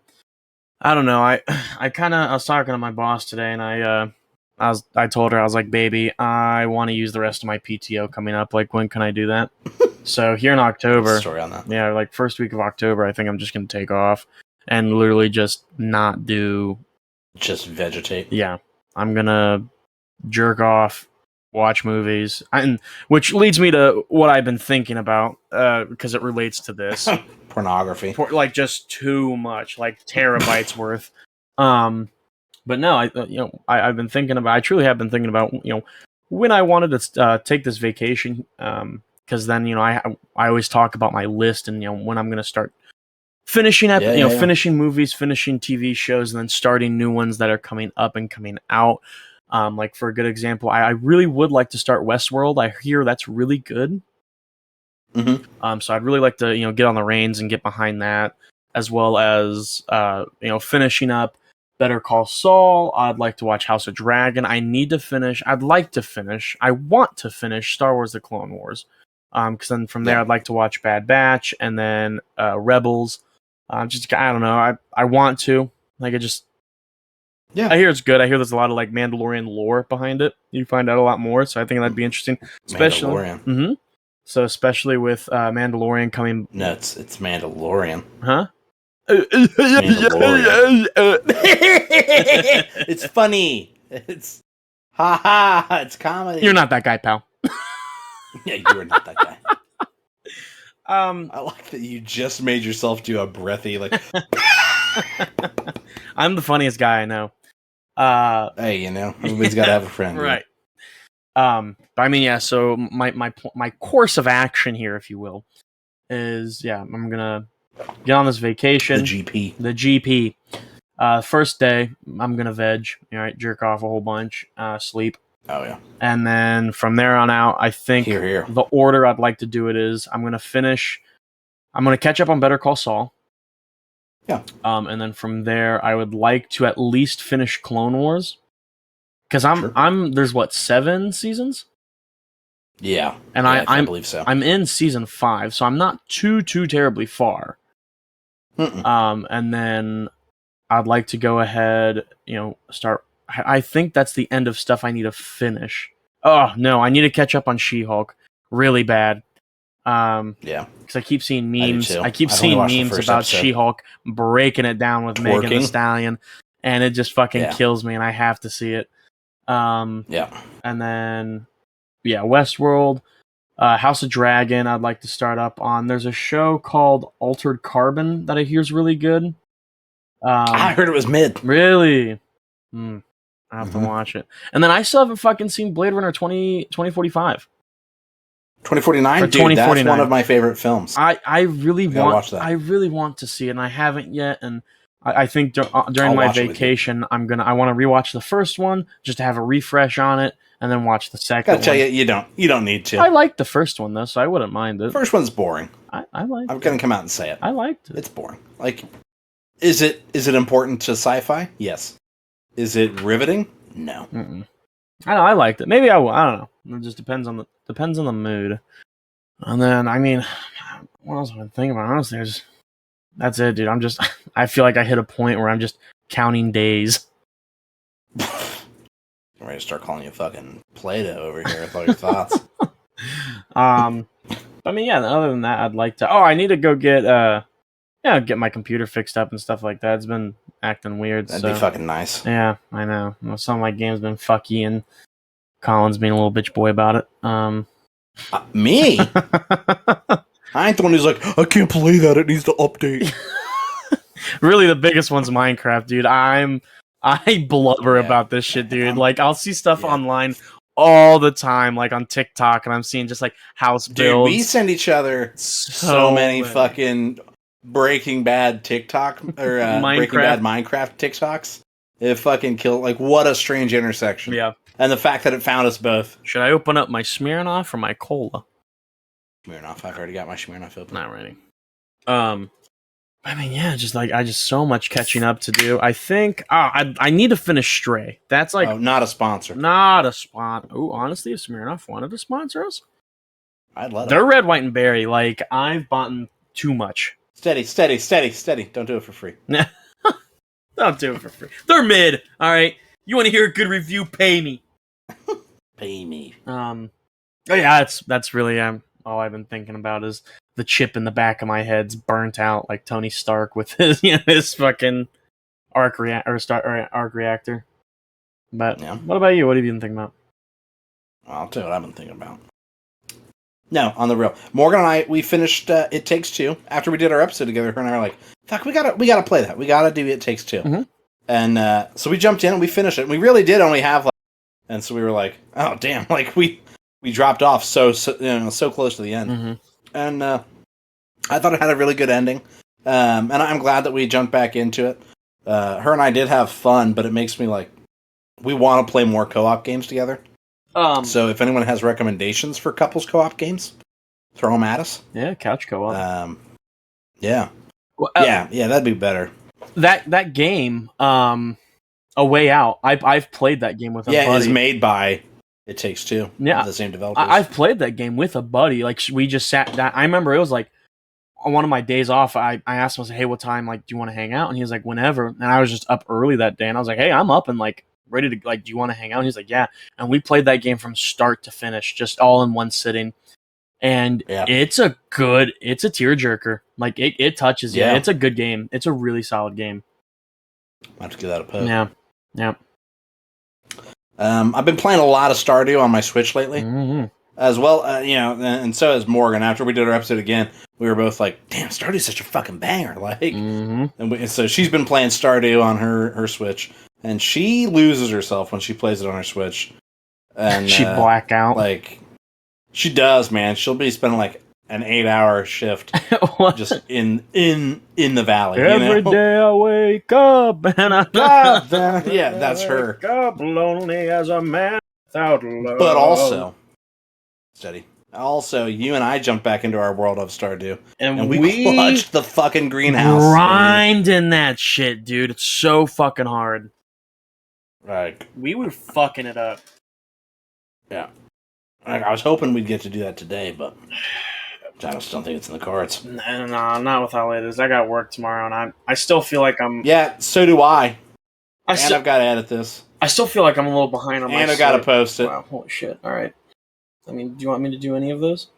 Speaker 2: I don't know. I was talking to my boss today and I I told her, I was like, baby, I want to use the rest of my PTO coming up. Like, when can I do that? So here in October,
Speaker 1: story on that.
Speaker 2: yeah, like first week of October, I think I'm just gonna take off and literally just not do.
Speaker 1: Just vegetate.
Speaker 2: Yeah, I'm gonna jerk off, watch movies, and which leads me to what I've been thinking about, because it relates to this.
Speaker 1: Pornography.
Speaker 2: Like just too much, like terabytes worth. But no, I've been thinking about. I truly have been thinking about, when I wanted to take this vacation. Because then, I always talk about my list and when I'm gonna start finishing finishing movies, finishing TV shows, and then starting new ones that are coming up and coming out. Like for a good example, I really would like to start Westworld. I hear that's really good.
Speaker 1: Mm-hmm.
Speaker 2: So I'd really like to get on the reins and get behind that, as well as finishing up Better Call Saul. I'd like to watch House of Dragon. I want to finish Star Wars: The Clone Wars. Because then from there, I'd like to watch Bad Batch and then Rebels. I don't know. I want to. Like, I hear it's good. I hear there's a lot of like Mandalorian lore behind it. You find out a lot more, so I think that'd be interesting. Especially,
Speaker 1: Mandalorian.
Speaker 2: So especially with Mandalorian coming.
Speaker 1: No, it's Mandalorian.
Speaker 2: Huh?
Speaker 1: Mandalorian. It's funny. It's it's comedy.
Speaker 2: You're not that guy, pal.
Speaker 1: Yeah, you are not that guy.
Speaker 2: I
Speaker 1: like that you just made yourself do a breathy like.
Speaker 2: I'm the funniest guy I know.
Speaker 1: Hey, everybody's got to have a friend,
Speaker 2: right? But I mean, yeah. So my course of action here, if you will, is I'm gonna get on this vacation.
Speaker 1: The
Speaker 2: GP. First day, I'm gonna veg. All right, jerk off a whole bunch, sleep.
Speaker 1: Oh yeah.
Speaker 2: And then from there on out, I think
Speaker 1: Here.
Speaker 2: The order I'd like to do it is I'm gonna catch up on Better Call Saul.
Speaker 1: Yeah.
Speaker 2: And then from there, I would like to at least finish Clone Wars. Because there's 7 seasons?
Speaker 1: Yeah.
Speaker 2: And
Speaker 1: I believe so.
Speaker 2: I'm in season 5, so I'm not too terribly far. And then I'd like to go ahead, start. I think that's the end of stuff I need to finish. Oh no, I need to catch up on She-Hulk really bad. Yeah, because I keep seeing memes. I keep seeing memes about She-Hulk breaking it down with Megan Thee Stallion, and it just fucking kills me, and I have to see it.
Speaker 1: Yeah,
Speaker 2: and then Westworld, House of Dragon. I'd like to start up on. There's a show called Altered Carbon that I hear is really good.
Speaker 1: I heard it was mid.
Speaker 2: Really? I have to watch it. And then I still haven't fucking seen Blade Runner 2045.
Speaker 1: 2049? Dude, 2049. That's one of my favorite films.
Speaker 2: I really
Speaker 1: watch that.
Speaker 2: I really want to see it, and I haven't yet. And I think during my vacation, I want to rewatch the first one just to have a refresh on it, and then watch the second.
Speaker 1: Gotta tell you don't need to.
Speaker 2: I liked the first one though, so I wouldn't mind it.
Speaker 1: First one's boring.
Speaker 2: I liked.
Speaker 1: I'm gonna come out and say it.
Speaker 2: I liked it.
Speaker 1: It's boring. Like, is it important to sci-fi? Yes. Is it riveting? No.
Speaker 2: I know. I liked it. Maybe I will. I don't know. It just depends on the mood. And then, I mean, what else am I thinking about? Honestly, that's it, dude. I feel like I hit a point where I'm just counting days.
Speaker 1: I'm ready to start calling you fucking Play-Doh over here with all your thoughts.
Speaker 2: I mean, other than that, I'd like to. Oh, I need to go get my computer fixed up and stuff like that. It's been acting weird.
Speaker 1: That'd be fucking nice.
Speaker 2: Yeah, I know. Some of my games been fucky, and Colin's being a little bitch boy about it.
Speaker 1: Me? I ain't the one who's like, I can't play that. It needs to update.
Speaker 2: Really, the biggest one's Minecraft, dude. I blubber about this shit, dude. Like, I'll see stuff online all the time, like on TikTok, and I'm seeing just like house builds.
Speaker 1: Dude, we send each other so many fucking Breaking Bad TikTok or Breaking Bad Minecraft TikToks. It fucking killed. Like, what a strange intersection.
Speaker 2: Yeah.
Speaker 1: And the fact that it found us both.
Speaker 2: Should I open up my Smirnoff or my cola?
Speaker 1: Smirnoff. I've already got my Smirnoff open.
Speaker 2: Not ready. I mean, I just so much catching up to do. I think I need to finish Stray. That's like
Speaker 1: not a sponsor.
Speaker 2: Not a sponsor. Oh, honestly, if Smirnoff wanted to sponsor us,
Speaker 1: I'd let them.
Speaker 2: They're red, white, and berry. Like, I've bought too much.
Speaker 1: Steady. Don't do it for free.
Speaker 2: Don't do it for free. They're mid. All right. You want to hear a good review? Pay me.
Speaker 1: Pay me.
Speaker 2: Oh yeah, that's really all I've been thinking about is the chip in the back of my head's burnt out like Tony Stark with his his fucking arc reactor. But
Speaker 1: Yeah.
Speaker 2: what about you? What have you been thinking about?
Speaker 1: I'll tell you what I've been thinking about. No, on the real. Morgan and I, we finished It Takes Two after we did our episode together. Her and I were like, "Fuck, we gotta play that. We gotta do It Takes 2
Speaker 2: Mhm.
Speaker 1: And so we jumped in and we finished it. And we really did only have like, and so we were like, "Oh damn!" Like we dropped off so close to the end.
Speaker 2: Mm-hmm.
Speaker 1: And I thought it had a really good ending. And I'm glad that we jumped back into it. Her and I did have fun, but it makes me like, we want to play more co-op games together. So if anyone has recommendations for couples co-op games, throw them at us.
Speaker 2: Yeah, couch co-op.
Speaker 1: Yeah.
Speaker 2: Well,
Speaker 1: yeah, that'd be better.
Speaker 2: That game, A Way Out. I've played that game with a buddy.
Speaker 1: Yeah, it's made by It Takes Two.
Speaker 2: Yeah,
Speaker 1: the same developers.
Speaker 2: I've played that game with a buddy. Like we just sat down. I remember it was like on one of my days off. I asked him, I said, "Hey, what time? Like, do you want to hang out?" And he was like, "Whenever." And I was just up early that day, and I was like, "Hey, I'm up and like ready to like. Do you want to hang out?" And he's like, "Yeah." And we played that game from start to finish, just all in one sitting. And it's a tearjerker. Like it touches you.
Speaker 1: Yeah.
Speaker 2: It's a good game. It's a really solid game.
Speaker 1: I'll have to give that a poke.
Speaker 2: Yeah.
Speaker 1: I've been playing a lot of Stardew on my Switch lately, as well. And so has Morgan. After we did our episode again, we were both like, "Damn, Stardew's such a fucking banger!" Like, and so she's been playing Stardew on her Switch, and she loses herself when she plays it on her Switch, and
Speaker 2: she black out.
Speaker 1: Like, she does, man. She'll be spending like an 8-hour shift just in the valley.
Speaker 2: Every day I wake up and
Speaker 1: yeah, that's her.
Speaker 2: Wake up lonely as a man without love.
Speaker 1: But also, steady. Also, you and I jumped back into our world of Stardew, and we clutched the fucking greenhouse.
Speaker 2: Grinding that shit, dude. It's so fucking hard.
Speaker 1: Like,
Speaker 2: we were fucking it up.
Speaker 1: Yeah. I was hoping we'd get to do that today, but I just don't think it's in the cards.
Speaker 2: No, not with how late it is. I got work tomorrow, and I still feel like I'm...
Speaker 1: Yeah, so do I. I've got to edit this.
Speaker 2: I still feel like I'm a little behind on my
Speaker 1: And I've got to post it.
Speaker 2: Wow, holy shit. All right. I mean, do you want me to do any of those?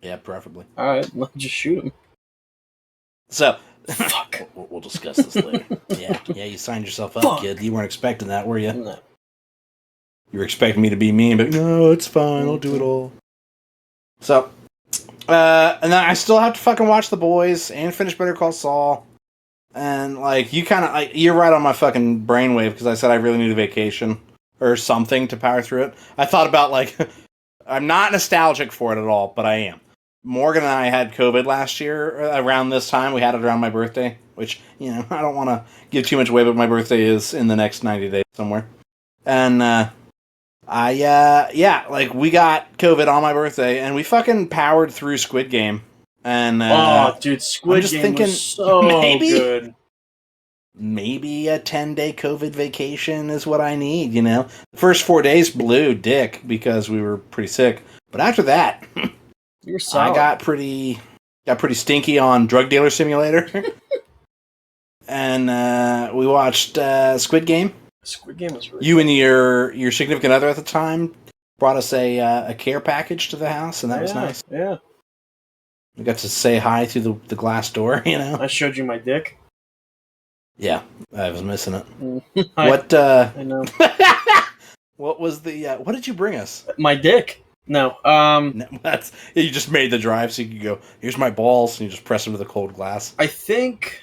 Speaker 1: Yeah, preferably.
Speaker 2: All right, let's just shoot them.
Speaker 1: So,
Speaker 2: fuck.
Speaker 1: We'll discuss this later. Yeah, you signed yourself up, kid. You weren't expecting that, were you?
Speaker 2: No.
Speaker 1: You were expecting me to be mean, but no, it's fine. I'll do it all. So, and then I still have to fucking watch The Boys and finish Better Call Saul. And, like, you're right on my fucking brainwave because I said I really need a vacation or something to power through it. I thought about, like, I'm not nostalgic for it at all, but I am. Morgan and I had COVID last year around this time. We had it around my birthday, which, I don't want to give too much away, but my birthday is in the next 90 days somewhere. And, we got COVID on my birthday, and we fucking powered through Squid Game. And
Speaker 2: dude, Squid Game was so good.
Speaker 1: Maybe a 10-day COVID vacation is what I need. The first 4 days blew dick because we were pretty sick, but after that,
Speaker 2: you were solid.
Speaker 1: I got pretty stinky on Drug Dealer Simulator, and we watched Squid Game.
Speaker 2: Squid Game was really
Speaker 1: You and your significant other at the time brought us a care package to the house, and that was nice.
Speaker 2: Yeah.
Speaker 1: We got to say hi through the glass door,
Speaker 2: I showed you my dick.
Speaker 1: Yeah, I was missing it.
Speaker 2: I know.
Speaker 1: What was the, what did you bring us?
Speaker 2: My dick. No,
Speaker 1: you just made the drive so you could go, here's my balls, and you just press them to the cold glass.
Speaker 2: I think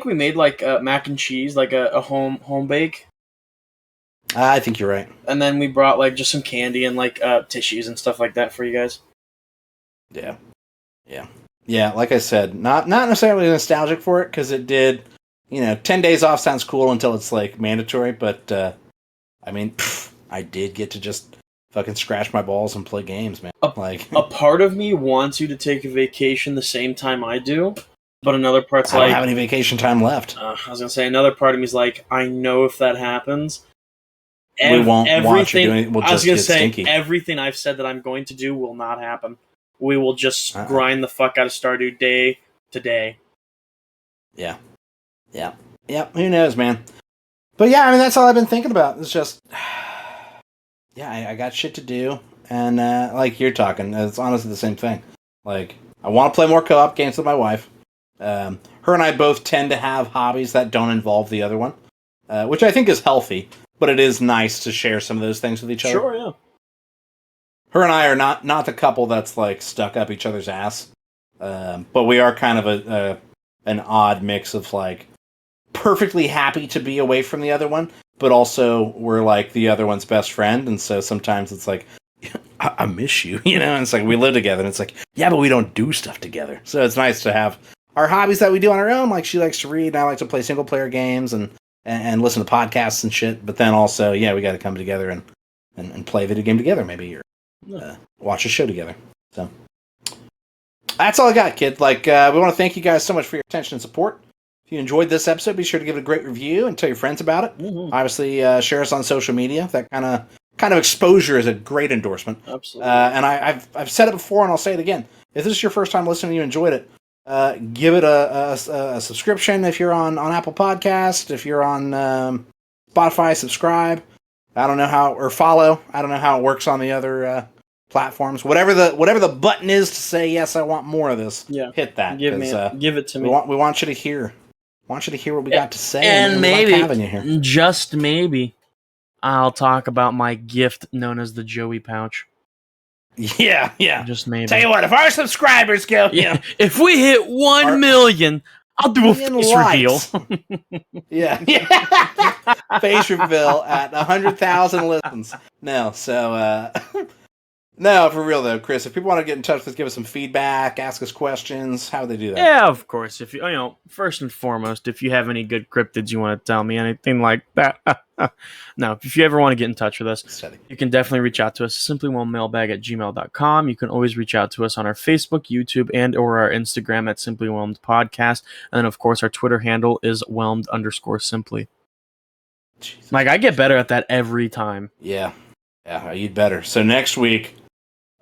Speaker 2: we made like mac and cheese, like a home bake.
Speaker 1: I think you're right.
Speaker 2: And then we brought like just some candy and like tissues and stuff like that for you guys.
Speaker 1: Yeah. Like I said, not necessarily nostalgic for it because it did. 10 days off sounds cool until it's like mandatory. But I did get to just fucking scratch my balls and play games, man.
Speaker 2: A part of me wants you to take a vacation the same time I do. But another part's
Speaker 1: I don't have any vacation time left.
Speaker 2: I was gonna say another part of me is like, I know if that happens,
Speaker 1: we won't watch you do anything. We'll just get stinky.
Speaker 2: Everything I've said that I'm going to do will not happen. We will just grind the fuck out of Stardew day to day.
Speaker 1: Yeah. Who knows, man? But yeah, I mean, that's all I've been thinking about. It's just, yeah, I got shit to do. And like you're talking, it's honestly the same thing. Like, I want to play more co-op games with my wife. Her and I both tend to have hobbies that don't involve the other one, which I think is healthy. But it is nice to share some of those things with each other.
Speaker 2: Sure, yeah.
Speaker 1: Her and I are not the couple that's like stuck up each other's ass, but we are kind of an odd mix of like perfectly happy to be away from the other one, but also we're like the other one's best friend, and so sometimes it's like, I miss you, you know. And it's like we live together, and it's like, yeah, but we don't do stuff together. So it's nice to have our hobbies that we do on our own. Like she likes to read, and I like to play single player games and listen to podcasts and shit. But then also, yeah, we got to come together and play a video game together, maybe, or watch a show together. So that's all I got, kid. Like, we want to thank you guys so much for your attention and support. If you enjoyed this episode, be sure to give it a great review and tell your friends about it. Mm-hmm. Obviously, share us on social media. That kind of exposure is a great endorsement.
Speaker 2: Absolutely.
Speaker 1: And I've said it before, and I'll say it again. If this is your first time listening and you enjoyed it, give it a subscription if you're on Apple Podcast. If you're on Spotify, subscribe. I don't know how, or follow. I don't know how it works on the other platforms. Whatever the button is to say yes, I want more of this.
Speaker 2: Yeah,
Speaker 1: hit that.
Speaker 2: Give it to me.
Speaker 1: We want you to hear. Want you to hear what we got to say,
Speaker 2: and maybe,
Speaker 1: like having you here.
Speaker 2: Just maybe, I'll talk about my gift known as the Joey pouch.
Speaker 1: Yeah.
Speaker 2: Just maybe.
Speaker 1: Tell you what, if our subscribers go,
Speaker 2: if we hit 1 million, I'll do a face reveal.
Speaker 1: Yeah. Face reveal at 100,000 listens. No, so no, for real though, Chris. If people want to get in touch with us, give us some feedback, ask us questions, how would they do that?
Speaker 2: Yeah, of course. If you first and foremost, if you have any good cryptids you want to tell me, anything like that. No, if you ever want to get in touch with us, you can definitely reach out to us. simplywhelmedmailbag@gmail.com. You can always reach out to us on our Facebook, YouTube, and or our Instagram at Simply Whelmed Podcast. And then, of course, our Twitter handle is whelmed_simply. Jesus. Like, I get better at that every time.
Speaker 1: Yeah, you'd better. So next week,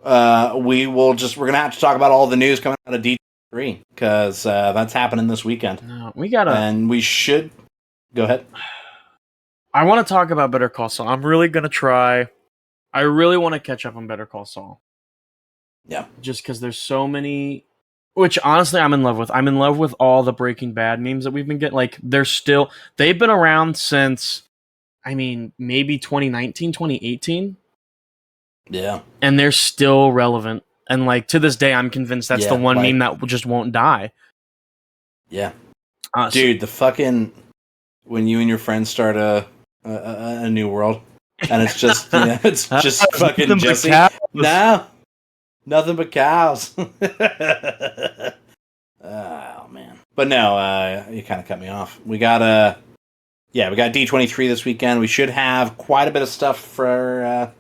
Speaker 1: we're gonna have to talk about all the news coming out of D3 because that's happening this weekend.
Speaker 2: No,
Speaker 1: and we should go ahead.
Speaker 2: I want to talk about Better Call Saul. I'm really gonna try. I really want to catch up on Better Call Saul.
Speaker 1: Yeah,
Speaker 2: just because there's so many, which honestly I'm in love with. I'm in love with all the Breaking Bad memes that we've been getting. Like they've been around since, maybe 2019, 2018.
Speaker 1: Yeah. And
Speaker 2: they're still relevant. And like to this day, I'm convinced that's the one meme that just won't die.
Speaker 1: Yeah. Dude, the fucking when you and your friends start a new world and it's just it's just fucking Jesse. No. Nothing but cows. Oh man. But no, you kind of cut me off. We got D23 this weekend. We should have quite a bit of stuff for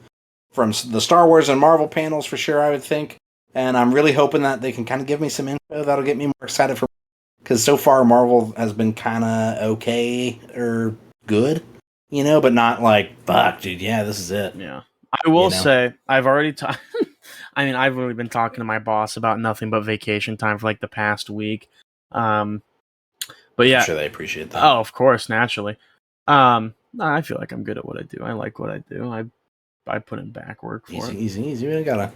Speaker 1: from the Star Wars and Marvel panels for sure, I would think. And I'm really hoping that they can kind of give me some info that'll get me more excited for, because so far Marvel has been kind of okay or good, but not like, fuck, dude, yeah, this is it.
Speaker 2: Yeah. I will say, I've already talked, I've really been talking to my boss about nothing but vacation time for like the past week. But yeah.
Speaker 1: I'm sure they appreciate that.
Speaker 2: Oh, of course, naturally. I feel like I'm good at what I do. I like what I do. I put in back work for it.
Speaker 1: Easy. You ain't gotta.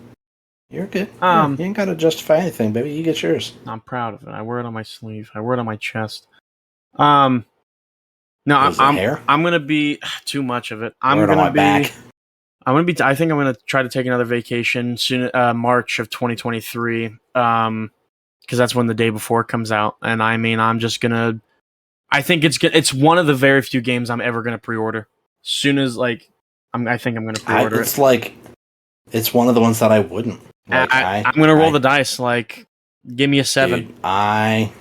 Speaker 1: You're good. You ain't gotta justify anything, baby. You get yours.
Speaker 2: I'm proud of it. I wear it on my sleeve. I wear it on my chest. No, I'm gonna be too much of it. I think I'm gonna try to take another vacation soon. March of 2023. Because that's when the day before comes out, and I'm just gonna. I think it's one of the very few games I'm ever gonna pre-order. Soon as I think I'm going to pre-order it.
Speaker 1: It's one of the ones that I wouldn't.
Speaker 2: I'm going to roll the dice. Give me a 7.
Speaker 1: Dude, I've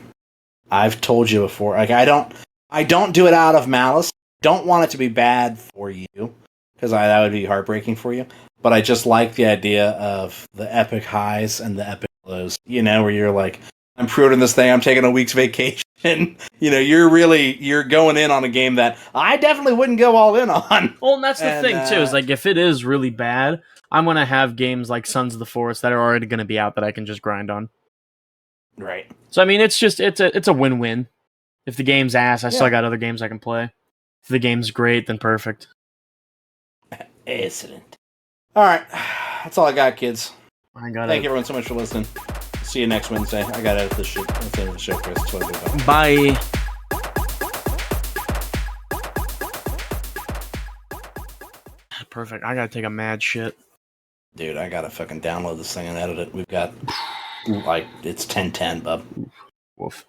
Speaker 1: told you before. I don't do it out of malice. Don't want it to be bad for you, because that would be heartbreaking for you. But I just like the idea of the epic highs and the epic lows. Where you're like, I'm pre-ordering this thing. I'm taking a week's vacation. You're going in on a game that I definitely wouldn't go all in on.
Speaker 2: Well, and that's the thing too. Is if it is really bad, I'm gonna have games like Sons of the Forest that are already gonna be out that I can just grind on.
Speaker 1: Right.
Speaker 2: So it's a win-win. If the game's ass, I still got other games I can play. If the game's great, then perfect.
Speaker 1: Excellent. All right, that's all I got, kids.
Speaker 2: I got
Speaker 1: Thank
Speaker 2: it.
Speaker 1: everyone so much for listening. See you next Wednesday. I got to edit this shit. That's the end of the show, Chris. That's what I do.
Speaker 2: Bye. Perfect. I gotta take a mad shit.
Speaker 1: Dude, I gotta fucking download this thing and edit it. We've got, like, it's 10:10, bub.
Speaker 2: Woof.